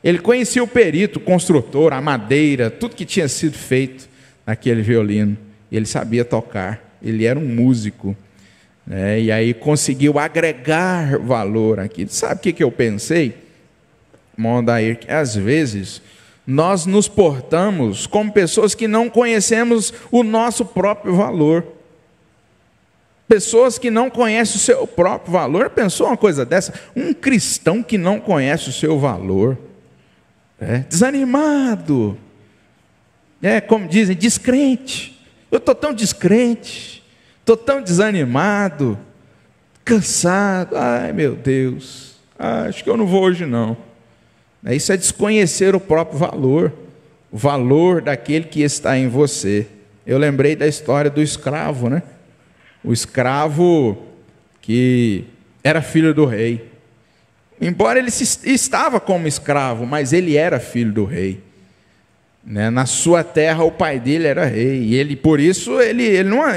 Ele conhecia o perito, o construtor, a madeira, tudo que tinha sido feito naquele violino. Ele sabia tocar, ele era um músico. E aí conseguiu agregar valor aqui. Sabe o que eu pensei, Mondair? Que às vezes nós nos portamos como pessoas que não conhecemos o nosso próprio valor. Pessoas que não conhecem o seu próprio valor. Pensou uma coisa dessa? Um cristão que não conhece o seu valor, desanimado, como dizem, descrente. Eu estou tão descrente, estou tão desanimado, cansado. Ai, meu Deus, acho que eu não vou hoje não. Isso é desconhecer o próprio valor, o valor daquele que está em você. Eu lembrei da história do escravo, né? O escravo que era filho do rei. Embora ele estava como escravo, mas ele era filho do rei. Na sua terra o pai dele era rei. E ele, por isso,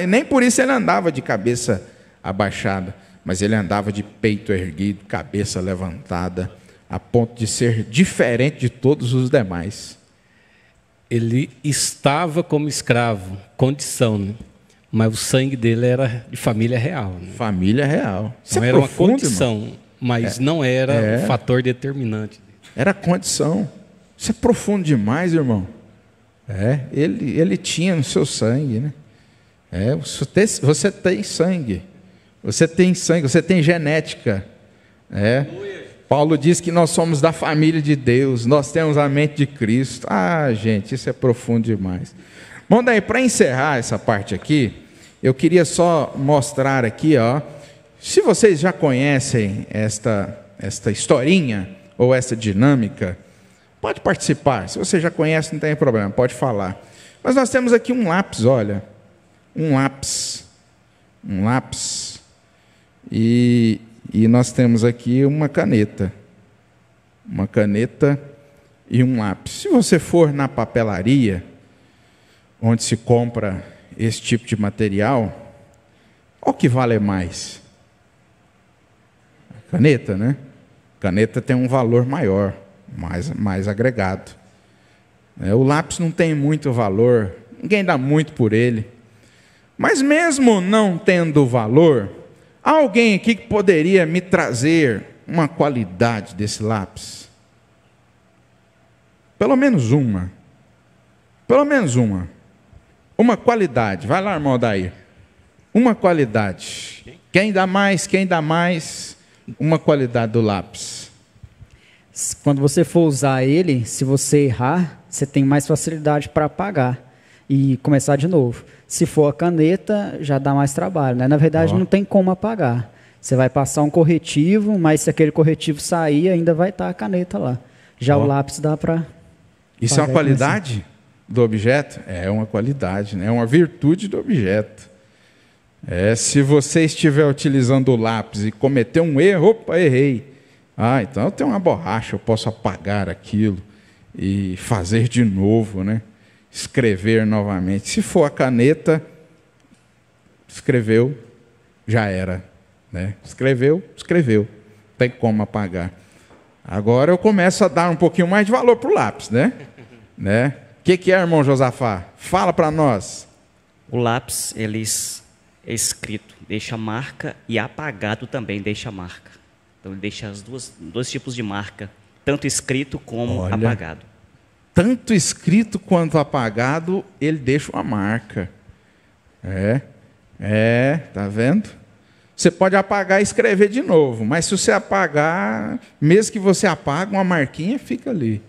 nem por isso ele andava de cabeça abaixada, mas ele andava de peito erguido, cabeça levantada, a ponto de ser diferente de todos os demais. Ele estava como escravo, condição, né? Mas o sangue dele era de família real. Né? Família real. Não era uma condição, mas não era o fator determinante. Era condição. Isso é profundo demais, irmão. Ele tinha no seu sangue, né? Você tem sangue. Você tem sangue, você tem genética. Paulo diz que nós somos da família de Deus, nós temos a mente de Cristo. Gente, isso é profundo demais. Bom, daí, para encerrar essa parte aqui, eu queria só mostrar aqui, se vocês já conhecem esta historinha, ou essa dinâmica, pode participar. Se você já conhece, não tem problema, pode falar. Mas nós temos aqui um lápis, olha, um lápis, e nós temos aqui uma caneta e um lápis. Se você for na papelaria, onde se compra esse tipo de material, qual que vale mais? A caneta, né? A caneta tem um valor maior, mais agregado. O lápis não tem muito valor, ninguém dá muito por ele. Mas mesmo não tendo valor, há alguém aqui que poderia me trazer uma qualidade desse lápis? Pelo menos uma. Pelo menos uma. Uma qualidade. Vai lá, irmão Daí. Uma qualidade. Quem dá mais? Quem dá mais? Uma qualidade do lápis. Quando você for usar ele, se você errar, você tem mais facilidade para apagar e começar de novo. Se for a caneta, já dá mais trabalho, né? Na verdade, não tem como apagar. Você vai passar um corretivo, mas se aquele corretivo sair, ainda vai estar a caneta lá. Já o lápis dá para... Isso é uma qualidade do objeto? É uma qualidade, né? É uma virtude do objeto. Se você estiver utilizando o lápis e cometer um erro, opa, errei. Então eu tenho uma borracha, eu posso apagar aquilo e fazer de novo, né? Escrever novamente. Se for a caneta, escreveu, já era, né? Escreveu, não tem como apagar. Agora eu começo a dar um pouquinho mais de valor para o lápis, né? O que é, irmão Josafá? Fala para nós. O lápis, ele é escrito, deixa marca, e apagado também deixa marca. Então ele deixa dois tipos de marca, tanto escrito como apagado. Tanto escrito quanto apagado, ele deixa uma marca. Tá vendo? Você pode apagar e escrever de novo, mas se você apagar, mesmo que você apague, uma marquinha fica ali.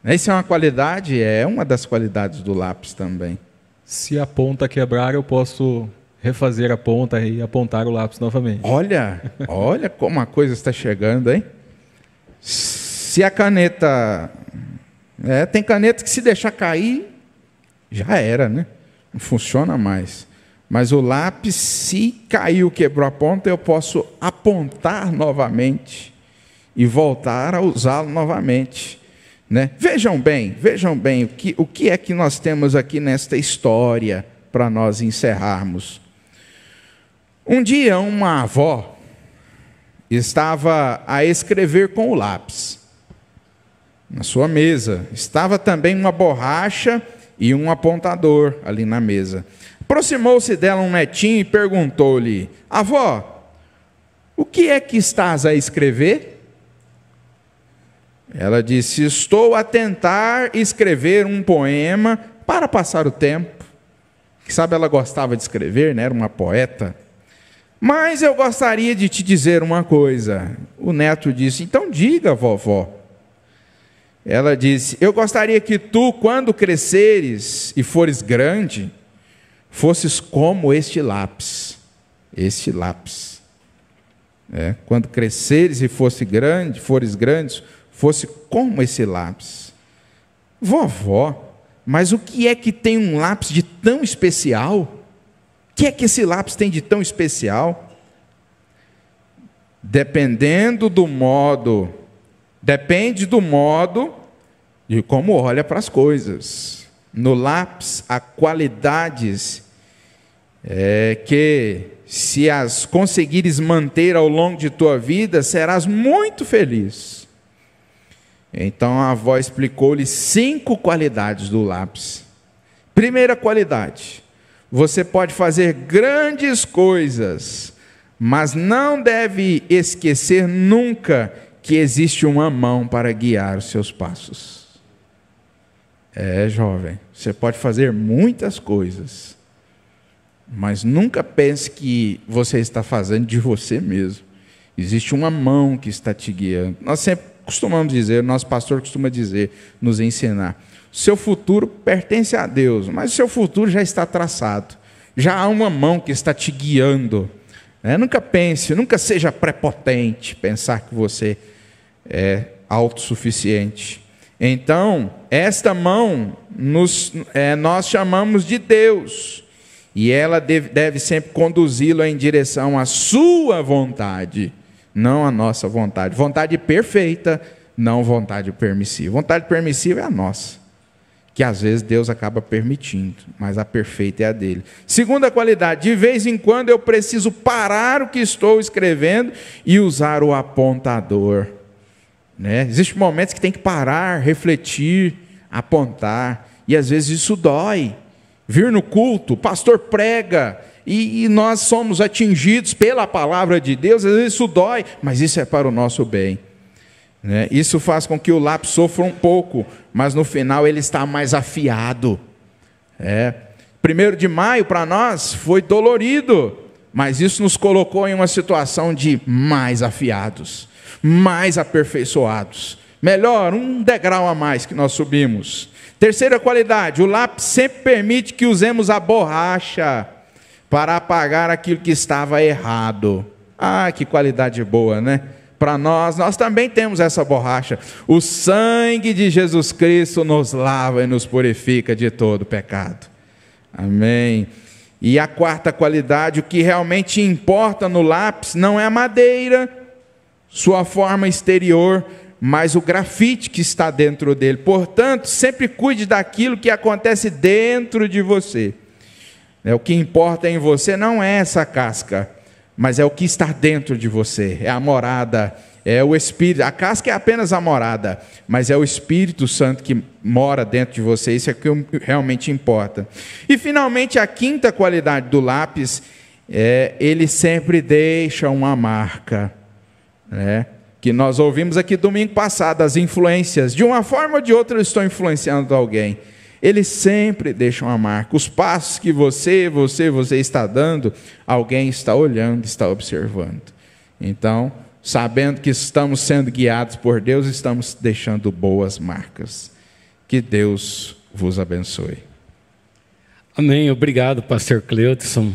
Isso é uma qualidade, é uma das qualidades do lápis também. Se a ponta quebrar, eu posso refazer a ponta e apontar o lápis novamente. Olha como a coisa está chegando, hein? Se a caneta... tem caneta que se deixar cair, já era, né? Não funciona mais. Mas o lápis, se caiu, quebrou a ponta, eu posso apontar novamente e voltar a usá-lo novamente. Né? Vejam bem o que é que nós temos aqui nesta história para nós encerrarmos. Um dia uma avó estava a escrever com o lápis. Na sua mesa estava também uma borracha e um apontador ali na mesa. Aproximou-se dela um netinho e perguntou-lhe: avó, o que é que estás a escrever? Ela disse: estou a tentar escrever um poema para passar o tempo. Que sabe, ela gostava de escrever, né? Era uma poeta. Mas eu gostaria de te dizer uma coisa. O neto disse: então diga, vovó. Ela disse: eu gostaria que tu, quando cresceres e fores grande, fosses como este lápis. Este lápis. Quando cresceres e fores grandes, fosse como esse lápis. Vovó, mas o que é que tem um lápis de tão especial? O que é que esse lápis tem de tão especial? Depende do modo de como olha para as coisas. No lápis há qualidades que, se as conseguires manter ao longo de tua vida, serás muito feliz. Então a avó explicou-lhe 5 qualidades do lápis. Primeira qualidade: você pode fazer grandes coisas, mas não deve esquecer nunca que existe uma mão para guiar os seus passos. Jovem, você pode fazer muitas coisas, mas nunca pense que você está fazendo de você mesmo. Existe uma mão que está te guiando. Nós sempre costumamos dizer, nosso pastor costuma dizer, nos ensinar: o seu futuro pertence a Deus, mas o seu futuro já está traçado. Já há uma mão que está te guiando. Nunca seja prepotente, pensar que você é autossuficiente. Então, esta mão nós chamamos de Deus, e ela deve sempre conduzi-lo em direção à sua vontade, não à nossa vontade. Vontade perfeita, não vontade permissiva. Vontade permissiva é a nossa, que às vezes Deus acaba permitindo, mas a perfeita é a dele. Segunda qualidade: de vez em quando eu preciso parar o que estou escrevendo e usar o apontador. Existem momentos que tem que parar, refletir, apontar, e às vezes isso dói. Vir no culto, o pastor prega, e nós somos atingidos pela palavra de Deus, às vezes isso dói, mas isso é para o nosso bem. Isso faz com que o lápis sofra um pouco, mas no final ele está mais afiado. 1º de maio para nós foi dolorido, mas isso nos colocou em uma situação de mais afiados, mais aperfeiçoados. Melhor, um degrau a mais que nós subimos. Terceira qualidade: o lápis sempre permite que usemos a borracha para apagar aquilo que estava errado. Que qualidade boa, né? Para nós também temos essa borracha. O sangue de Jesus Cristo nos lava e nos purifica de todo pecado. Amém. E a quarta qualidade: o que realmente importa no lápis não é a madeira, sua forma exterior, mas o grafite que está dentro dele. Portanto, sempre cuide daquilo que acontece dentro de você. O que importa em você não é essa casca, mas é o que está dentro de você. É a morada, é o Espírito. A casca é apenas a morada, mas é o Espírito Santo que mora dentro de você. Isso é o que realmente importa. E finalmente, a quinta qualidade do lápis ele sempre deixa uma marca, que nós ouvimos aqui domingo passado, as influências. De uma forma ou de outra eu estou influenciando alguém. Ele sempre deixa uma marca. Os passos que você está dando, alguém está olhando, está observando. Então, sabendo que estamos sendo guiados por Deus, estamos deixando boas marcas. Que Deus vos abençoe. Amém. Obrigado, pastor Cleudson,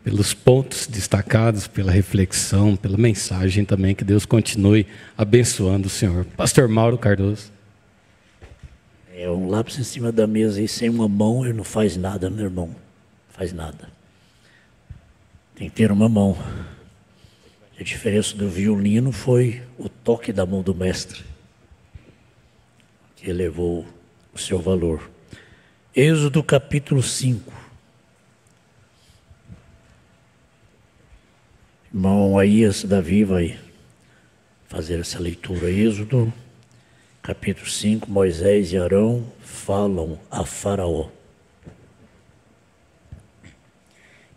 pelos pontos destacados, pela reflexão, pela mensagem também. Que Deus continue abençoando o senhor. Pastor Mauro Cardoso. Um lápis em cima da mesa e sem uma mão ele não faz nada, meu irmão. Não faz nada. Tem que ter uma mão. A diferença do violino foi o toque da mão do mestre. que elevou o seu valor. Êxodo capítulo 5. Irmão Aías Davi vai fazer essa leitura. Êxodo capítulo 5, Moisés e Arão falam a Faraó.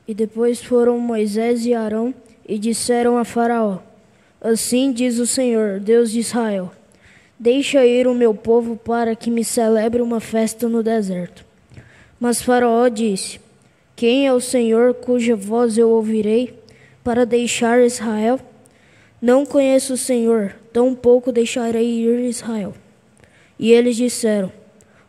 E depois foram Moisés e Arão e disseram a Faraó: Assim diz o Senhor, Deus de Israel: Deixa ir o meu povo para que me celebre uma festa no deserto. Mas Faraó disse: Quem é o Senhor cuja voz eu ouvirei para deixar Israel? Não conheço o Senhor, tampouco deixarei ir Israel. E eles disseram: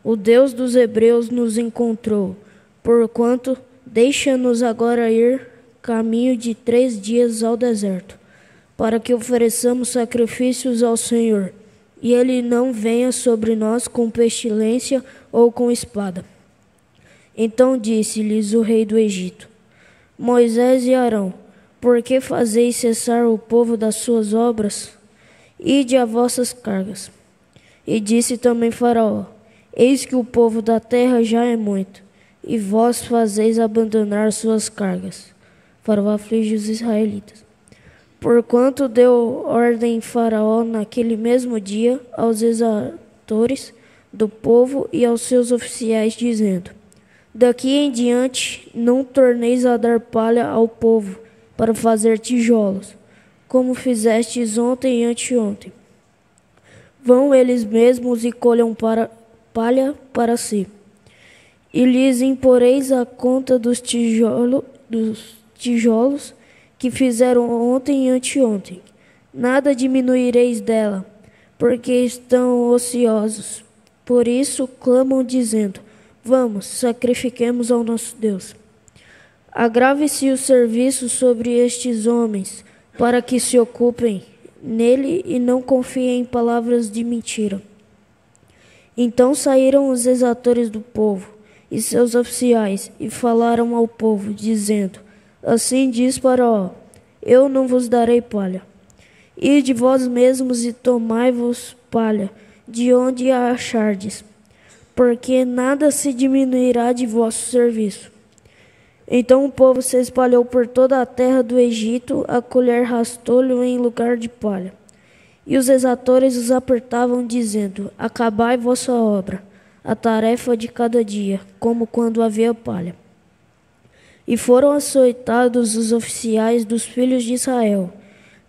O Deus dos Hebreus nos encontrou, porquanto deixa-nos agora ir caminho de 3 dias ao deserto, para que ofereçamos sacrifícios ao Senhor, e ele não venha sobre nós com pestilência ou com espada. Então disse-lhes o rei do Egito: Moisés e Arão, por que fazeis cessar o povo das suas obras? Ide a vossas cargas. E disse também Faraó: Eis que o povo da terra já é muito, e vós fazeis abandonar suas cargas. Faraó aflige os israelitas. Porquanto deu ordem Faraó naquele mesmo dia aos exatores do povo e aos seus oficiais, dizendo: Daqui em diante não torneis a dar palha ao povo para fazer tijolos, como fizestes ontem e anteontem. Vão eles mesmos e colham palha para si. E lhes imporeis a conta dos tijolos que fizeram ontem e anteontem. Nada diminuireis dela, porque estão ociosos. Por isso clamam dizendo: Vamos, sacrifiquemos ao nosso Deus. Agrave-se o serviço sobre estes homens, para que se ocupem nele e não confiem em palavras de mentira. Então saíram os exatores do povo e seus oficiais e falaram ao povo, dizendo: Assim diz Faraó: Eu não vos darei palha. Ide vós mesmos e tomai-vos palha, de onde a achardes, porque nada se diminuirá de vosso serviço. Então o povo se espalhou por toda a terra do Egito a colher rastolho em lugar de palha. E os exatores os apertavam, dizendo: Acabai vossa obra, a tarefa de cada dia, como quando havia palha. E foram açoitados os oficiais dos filhos de Israel,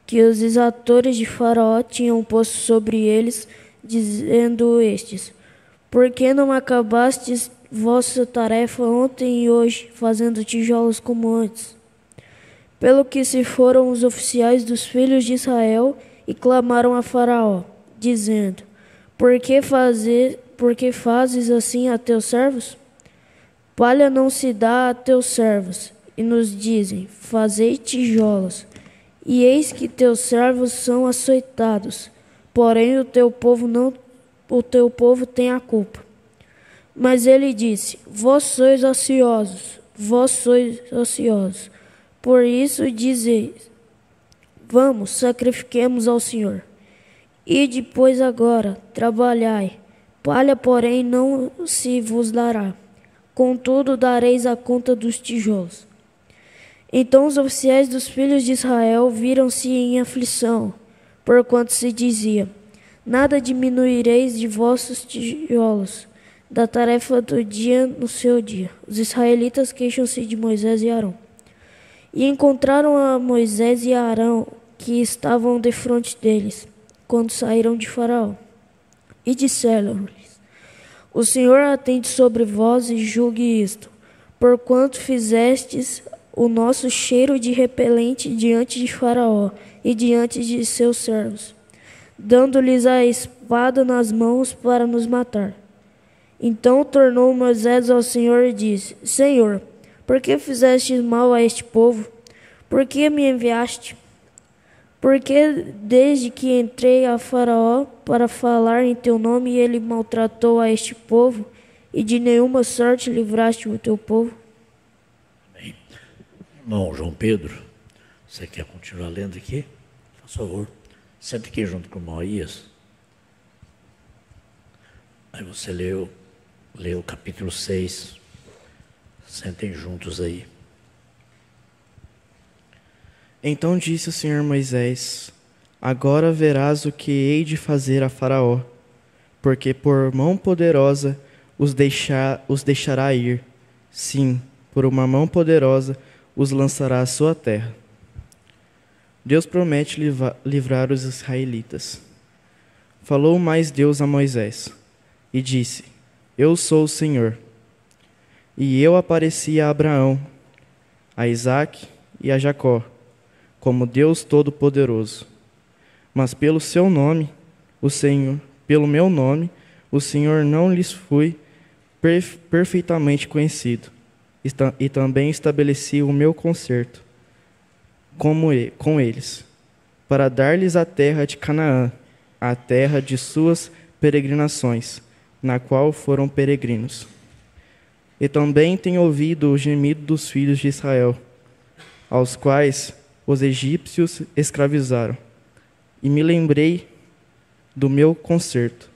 que os exatores de Faraó tinham posto sobre eles, dizendo estes: Por que não acabastes vossa tarefa ontem e hoje, fazendo tijolos como antes? Pelo que se foram os oficiais dos filhos de Israel e clamaram a Faraó, dizendo: Por que fazes assim a teus servos? Palha não se dá a teus servos. E nos dizem: Fazei tijolos. E eis que teus servos são açoitados. Porém o teu povo tem a culpa. Mas ele disse: Vós sois ociosos. Por isso dizeis: Vamos, sacrifiquemos ao Senhor. E depois agora, trabalhai. Palha, porém, não se vos dará. Contudo, dareis a conta dos tijolos. Então os oficiais dos filhos de Israel viram-se em aflição, porquanto se dizia: Nada diminuireis de vossos tijolos, da tarefa do dia no seu dia. Os israelitas queixam-se de Moisés e Arão. E encontraram a Moisés e a Arão, que estavam defronte deles, quando saíram de Faraó. E disseram-lhes: O Senhor atende sobre vós e julgue isto, porquanto fizestes o nosso cheiro de repelente diante de Faraó e diante de seus servos, dando-lhes a espada nas mãos para nos matar. Então tornou Moisés ao Senhor e disse: Senhor, por que fizeste mal a este povo? Por que me enviaste? Porque desde que entrei a Faraó para falar em teu nome, ele maltratou a este povo, e de nenhuma sorte livraste o teu povo? Bem. Irmão João Pedro, você quer continuar lendo aqui? Por favor, senta aqui junto com o irmão Aías. Aí você leu o capítulo 6. Sentem juntos aí. Então disse o Senhor a Moisés: agora verás o que hei de fazer a Faraó, porque por mão poderosa os deixará ir. Sim, por uma mão poderosa os lançará à sua terra. Deus promete livrar os israelitas. Falou mais Deus a Moisés e disse: eu sou o Senhor. E eu apareci a Abraão, a Isaque e a Jacó, como Deus Todo-Poderoso. Mas pelo seu nome, pelo meu nome, o Senhor não lhes fui perfeitamente conhecido. E também estabeleci o meu concerto com eles, para dar-lhes a terra de Canaã, a terra de suas peregrinações, na qual foram peregrinos. E também tenho ouvido o gemido dos filhos de Israel, aos quais os egípcios escravizaram, e me lembrei do meu concerto.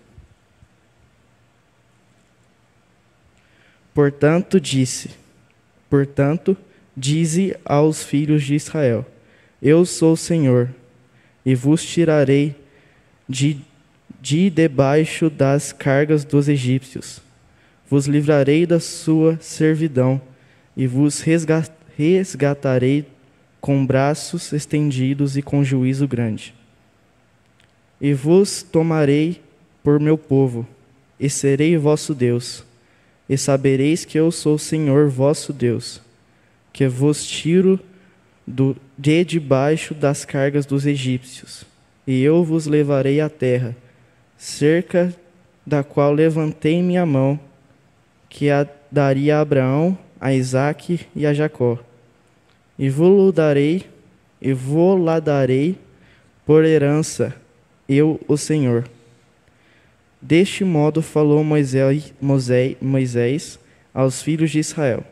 Portanto, dize aos filhos de Israel: eu sou o Senhor, e vos tirarei de debaixo das cargas dos egípcios. Vos livrarei da sua servidão, e vos resgatarei com braços estendidos e com juízo grande. E vos tomarei por meu povo, e serei vosso Deus. E sabereis que eu sou o Senhor vosso Deus, que vos tiro de debaixo das cargas dos egípcios, e eu vos levarei à terra, cerca da qual levantei minha mão, que a daria a Abraão, a Isaque e a Jacó. E vou-la darei por herança, eu, o Senhor. Deste modo falou Moisés aos filhos de Israel.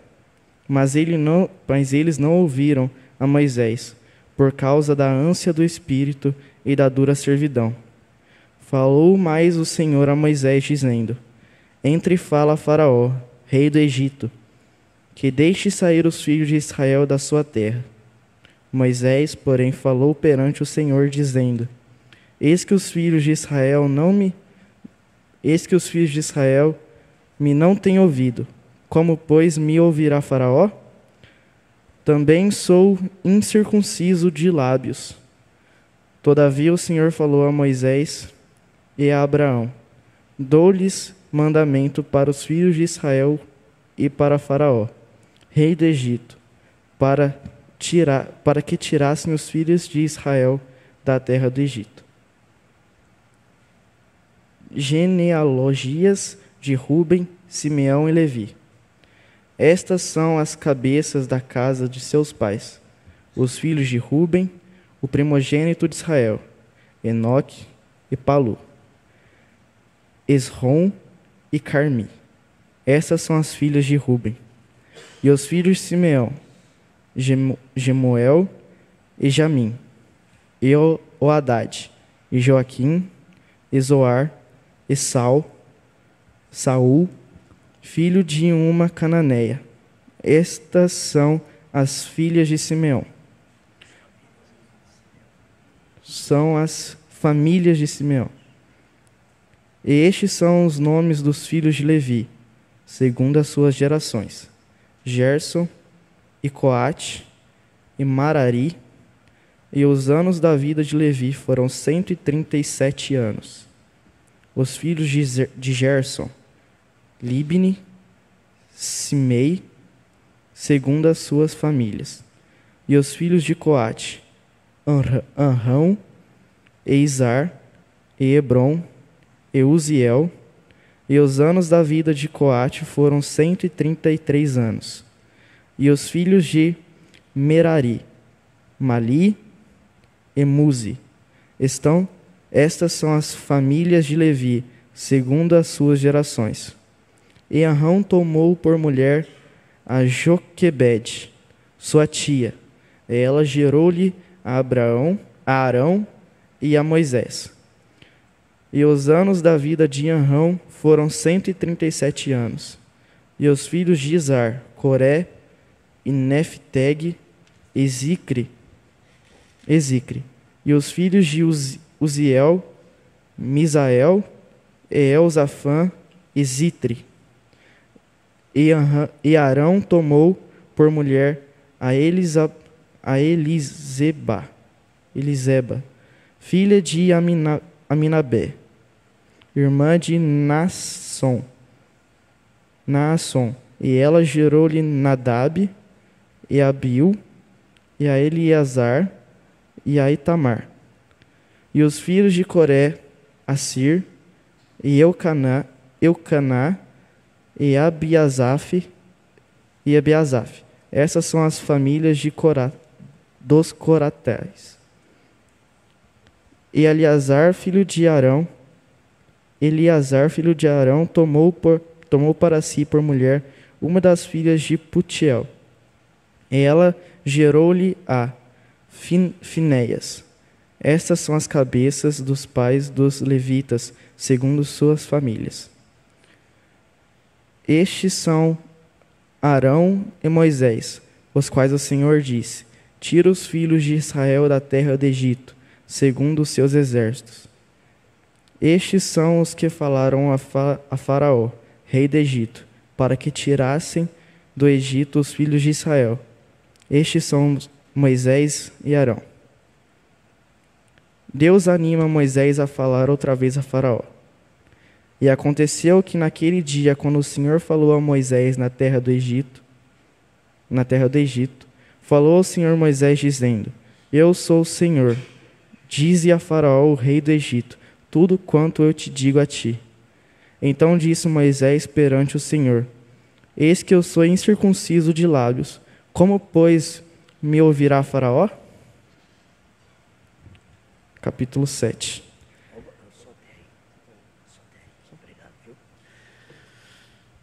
Mas eles não ouviram a Moisés, por causa da ânsia do espírito e da dura servidão. Falou mais o Senhor a Moisés, dizendo: entre e fala a Faraó, rei do Egito, que deixe sair os filhos de Israel da sua terra. Moisés, porém, falou perante o Senhor, dizendo: Eis que os filhos de Israel me não têm ouvido. Como, pois, me ouvirá Faraó? Também sou incircunciso de lábios. Todavia o Senhor falou a Moisés e a Abraão: dou-lhes mandamento para os filhos de Israel e para Faraó, rei do Egito, para que tirassem os filhos de Israel da terra do Egito. Genealogias de Ruben, Simeão e Levi. Estas são as cabeças da casa de seus pais. Os filhos de Ruben, o primogênito de Israel: Enoque e Palu, Esrom e Carmi. Estas são as filhas de Ruben. E os filhos de Simeão: Gemuel e Jamim, e Oadad, e Joaquim, e Zoar, e Saul, filho de uma cananeia. Estas são as filhas de Simeão. São as famílias de Simeão. E estes são os nomes dos filhos de Levi, segundo as suas gerações: Gerson, e Coate, e Marari. E os anos da vida de Levi foram 137 anos. Os filhos de Gerson: Libni, Simei, segundo as suas famílias. E os filhos de Coate: Anrão, e Izar, e Hebron, e Uziel. E os anos da vida de Coate foram 133 anos. E os filhos de Merari: Mali e Muzi. Estas são as famílias de Levi, segundo as suas gerações. E Arão tomou por mulher a Joquebede, sua tia. Ela gerou-lhe a Arão e a Moisés. E os anos da vida de Anrão foram 137 anos. E os filhos de Izar, Coré, e Nefteg, Ezicre. E os filhos de Uziel, Misael, Elzafã e Zitre. E Arão tomou por mulher a Eliseba, filha de Aminabé, irmã de Naasson. E ela gerou-lhe Nadab, e Abiú, e a Eleazar, e a Itamar. E os filhos de Coré, Assir, e Eucaná, e Abiasaf. Essas são as famílias de dos Coratais. E Eleazar, filho de Arão, tomou para si por mulher uma das filhas de Putiel. E ela gerou-lhe a Finéias. Estas são as cabeças dos pais dos levitas, segundo suas famílias. Estes são Arão e Moisés, os quais o Senhor disse: tira os filhos de Israel da terra do Egito, segundo os seus exércitos. Estes são os que falaram a Faraó, rei do Egito, para que tirassem do Egito os filhos de Israel. Estes são Moisés e Arão. Deus anima Moisés a falar outra vez a Faraó. E aconteceu que naquele dia, quando o Senhor falou a Moisés na terra do Egito, falou o Senhor Moisés dizendo: eu sou o Senhor. Dize a Faraó, o rei do Egito, tudo quanto eu te digo a ti. Então disse Moisés perante o Senhor: eis que eu sou incircunciso de lábios. Como, pois, me ouvirá Faraó? Capítulo 7.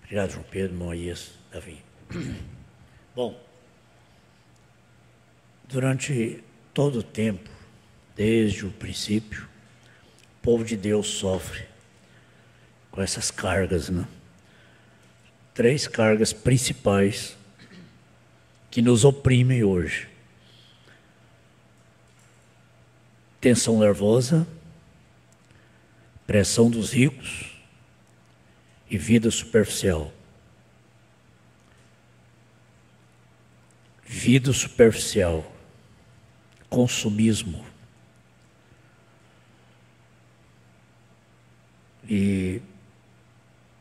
Obrigado, João Pedro, Moisés, Davi. Bom, durante todo o tempo, desde o princípio, o povo de Deus sofre com essas cargas, né? 3 cargas principais que nos oprimem hoje: tensão nervosa, pressão dos ricos e vida superficial. Vida superficial, consumismo. E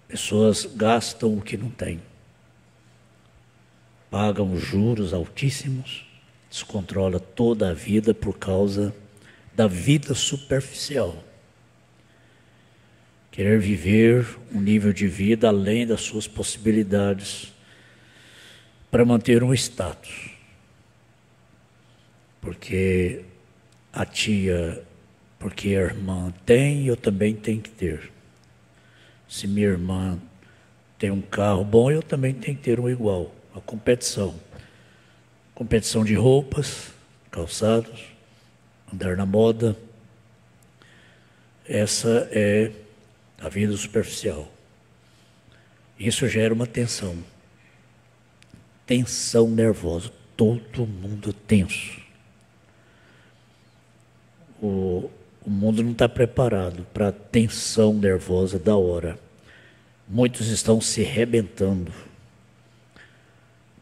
pessoas gastam o que não têm, pagam juros altíssimos, descontrola toda a vida por causa da vida superficial. Querer viver um nível de vida além das suas possibilidades para manter um status. Porque a irmã tem, eu também tenho que ter. Se minha irmã tem um carro bom, eu também tenho que ter um igual. A competição. Competição de roupas, calçados, andar na moda. Essa é a vida superficial. Isso gera uma tensão. Tensão nervosa. Todo mundo tenso. O mundo não está preparado para a tensão nervosa da hora. Muitos estão se arrebentando.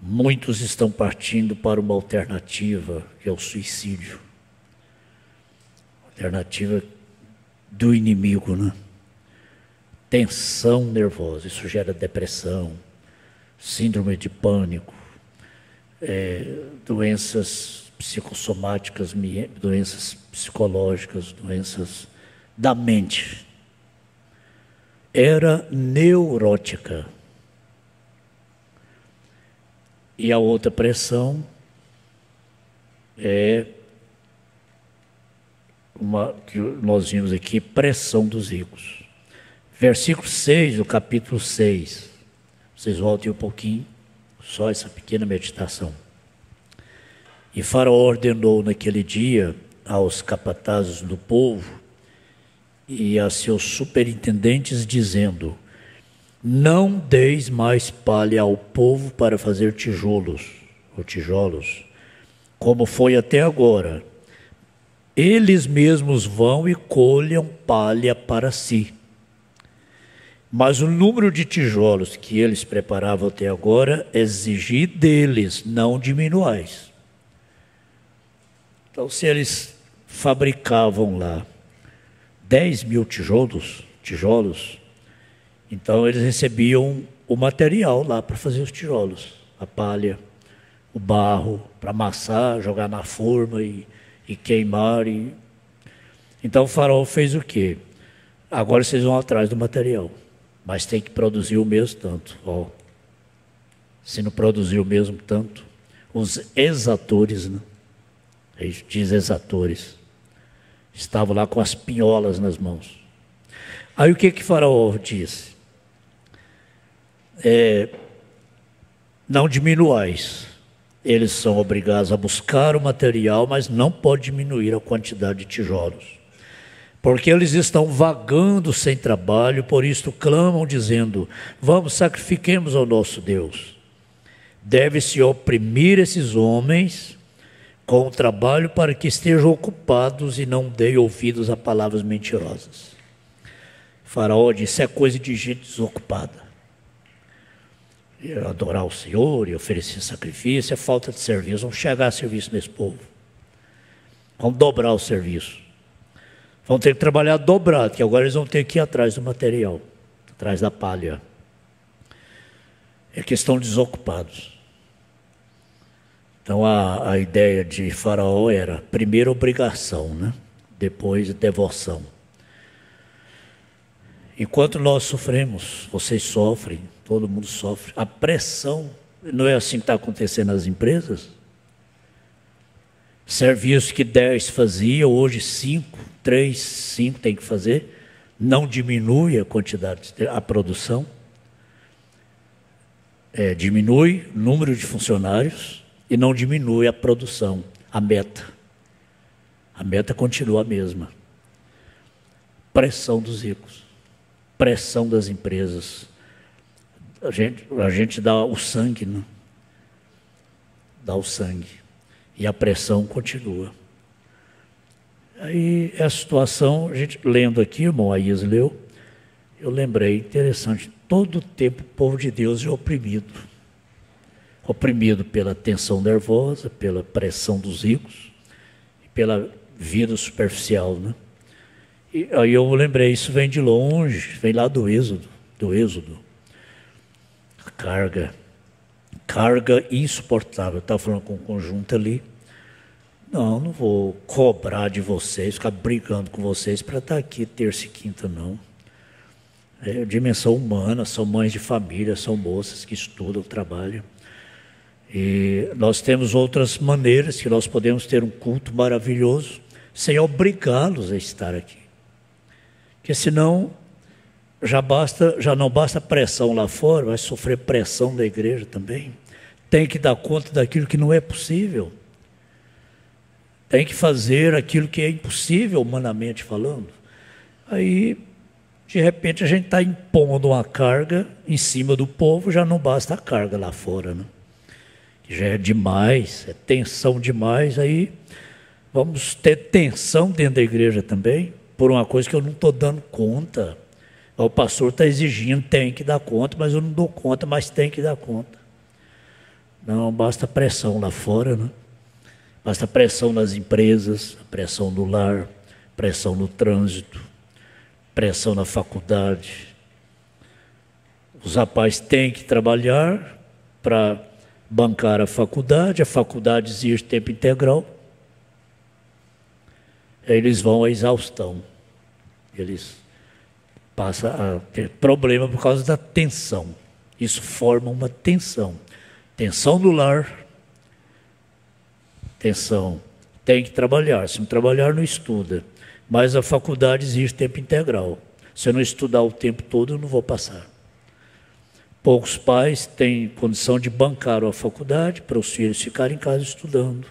Muitos estão partindo para uma alternativa, que é o suicídio. Alternativa do inimigo, né? Tensão nervosa, isso gera depressão, síndrome de pânico, doenças psicossomáticas, doenças psicológicas, doenças da mente. Era neurótica. E a outra pressão é uma que nós vimos aqui, pressão dos ricos. Versículo 6 do capítulo 6. Vocês voltem um pouquinho, só essa pequena meditação. E Faraó ordenou naquele dia aos capatazes do povo e a seus superintendentes, dizendo: não deis mais palha ao povo para fazer tijolos, como foi até agora. Eles mesmos vão e colham palha para si. Mas o número de tijolos que eles preparavam até agora, exigi deles, não diminuais. Então, se eles fabricavam lá 10 mil tijolos, então eles recebiam o material lá para fazer os tijolos, a palha, o barro, para amassar, jogar na forma e queimar. Então o faraó fez o quê? Agora vocês vão atrás do material, mas tem que produzir o mesmo tanto. Se não produzir o mesmo tanto, os exatores, né? A gente diz exatores, estavam lá com as pinholas nas mãos. Aí o que faraó disse? Não diminuais. Eles são obrigados a buscar o material, mas não pode diminuir a quantidade de tijolos. Porque eles estão vagando sem trabalho, por isto clamam dizendo: vamos, sacrifiquemos ao nosso Deus. Deve-se oprimir esses homens com o trabalho para que estejam ocupados e não deem ouvidos a palavras mentirosas. O faraó disse: é coisa de gente desocupada. Adorar o Senhor e oferecer sacrifício é falta de serviço. Vamos chegar a serviço nesse povo. Vamos dobrar o serviço. Vão ter que trabalhar dobrado, que agora eles vão ter que ir atrás do material, atrás da palha. É que estão desocupados. Então a ideia de faraó era primeiro obrigação, né? Depois devoção. Enquanto nós sofremos, vocês sofrem, todo mundo sofre. A pressão, não é assim que está acontecendo nas empresas? Serviço que 10 fazia, hoje 5, 3, 5 tem que fazer. Não diminui a quantidade, a produção. Diminui o número de funcionários e não diminui a produção, a meta. A meta continua a mesma. Pressão dos ricos, pressão das empresas. A gente dá o sangue, né? Dá o sangue. E a pressão continua. Aí a situação, a gente lendo aqui, irmão Aías leu, eu lembrei, interessante, todo o tempo o povo de Deus é oprimido. Oprimido pela tensão nervosa, pela pressão dos ricos, e pela vida superficial, né? E aí eu lembrei, isso vem de longe, vem lá do Êxodo. A carga insuportável. Eu estava falando com um conjunto ali. Não vou cobrar de vocês, ficar brigando com vocês para estar aqui terça e quinta, não. É dimensão humana, são mães de família, são moças que estudam, trabalham. E nós temos outras maneiras que nós podemos ter um culto maravilhoso sem obrigá-los a estar aqui. Porque senão já não basta pressão lá fora, vai sofrer pressão da igreja também. Tem que dar conta daquilo que não é possível. Tem que fazer aquilo que é impossível, humanamente falando. Aí, de repente, a gente está impondo uma carga em cima do povo, já não basta a carga lá fora, né? Que já é demais, é tensão demais. Aí vamos ter tensão dentro da igreja também, por uma coisa que eu não estou dando conta. O pastor está exigindo, tem que dar conta, mas eu não dou conta, mas tem que dar conta. Não basta pressão lá fora, né? Basta pressão nas empresas, pressão no lar, pressão no trânsito, pressão na faculdade. Os rapazes têm que trabalhar para bancar a faculdade exige tempo integral. Aí eles vão à exaustão. Eles passam a ter problema por causa da tensão. Isso forma uma tensão. Tensão no lar. Tensão. Tem que trabalhar. Se não trabalhar, não estuda. Mas a faculdade exige tempo integral. Se eu não estudar o tempo todo, eu não vou passar. Poucos pais têm condição de bancar a faculdade para os filhos ficarem em casa estudando.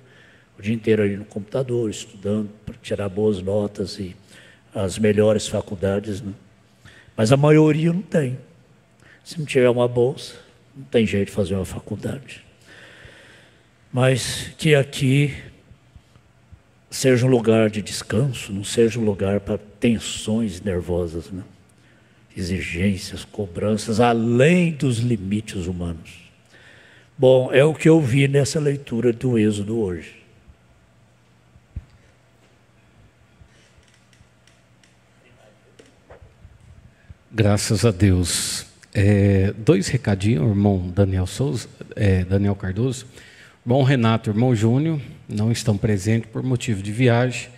O dia inteiro ali no computador, estudando, para tirar boas notas e as melhores faculdades, né? Mas a maioria não tem. Se não tiver uma bolsa, não tem jeito de fazer uma faculdade. Mas que aqui seja um lugar de descanso, não seja um lugar para tensões nervosas, né? Exigências, cobranças, além dos limites humanos. Bom, é o que eu vi nessa leitura do Êxodo hoje. Graças a Deus. Dois recadinhos, irmão Daniel Souza, Daniel Cardoso. Irmão Renato e irmão Júnior não estão presentes por motivo de viagem.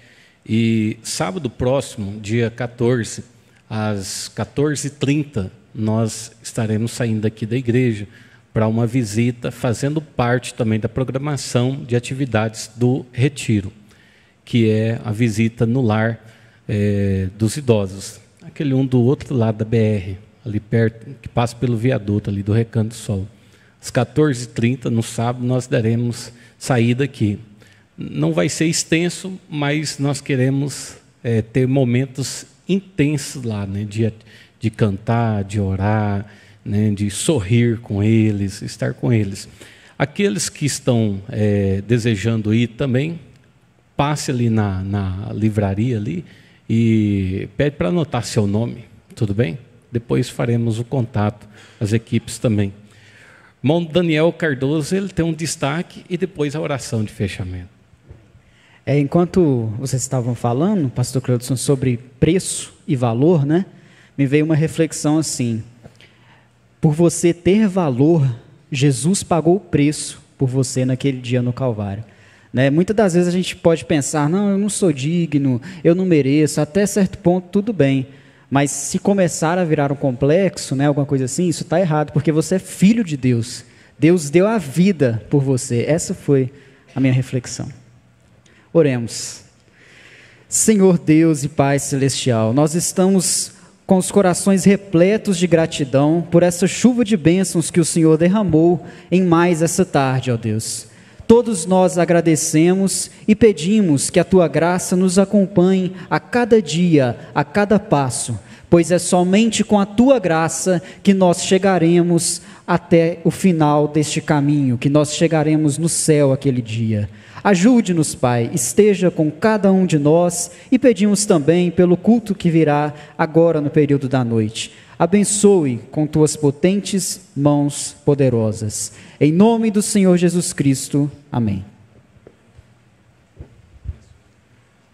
E sábado próximo, dia 14, às 14h30, nós estaremos saindo aqui da igreja para uma visita, fazendo parte também da programação de atividades do Retiro, que é a visita no lar dos idosos. Aquele um do outro lado da BR, ali perto, que passa pelo viaduto ali do Recanto do Sol. Às 14h30, no sábado, nós daremos saída aqui. Não vai ser extenso, mas nós queremos ter momentos intensos lá, né? De cantar, de orar, né? De sorrir com eles, estar com eles. Aqueles que estão desejando ir também, passe ali na livraria ali e pede para anotar seu nome, tudo bem? Depois faremos o contato, as equipes também. Irmão Daniel Cardoso, ele tem um destaque e depois a oração de fechamento. Enquanto vocês estavam falando, pastor Cleudson, sobre preço e valor, né? Me veio uma reflexão assim: por você ter valor, Jesus pagou o preço por você naquele dia no Calvário. Né? Muitas das vezes a gente pode pensar, não, eu não sou digno, eu não mereço, até certo ponto tudo bem. Mas se começar a virar um complexo, né, alguma coisa assim, isso está errado, porque você é filho de Deus. Deus deu a vida por você. Essa foi a minha reflexão. Oremos. Senhor Deus e Pai Celestial, nós estamos com os corações repletos de gratidão por essa chuva de bênçãos que o Senhor derramou em mais essa tarde, ó Deus. Todos nós agradecemos e pedimos que a Tua graça nos acompanhe a cada dia, a cada passo, pois é somente com a Tua graça que nós chegaremos até o final deste caminho, que nós chegaremos no céu aquele dia. Ajude-nos, Pai, esteja com cada um de nós e pedimos também pelo culto que virá agora no período da noite. Abençoe com Tuas potentes mãos poderosas. Em nome do Senhor Jesus Cristo. Amém.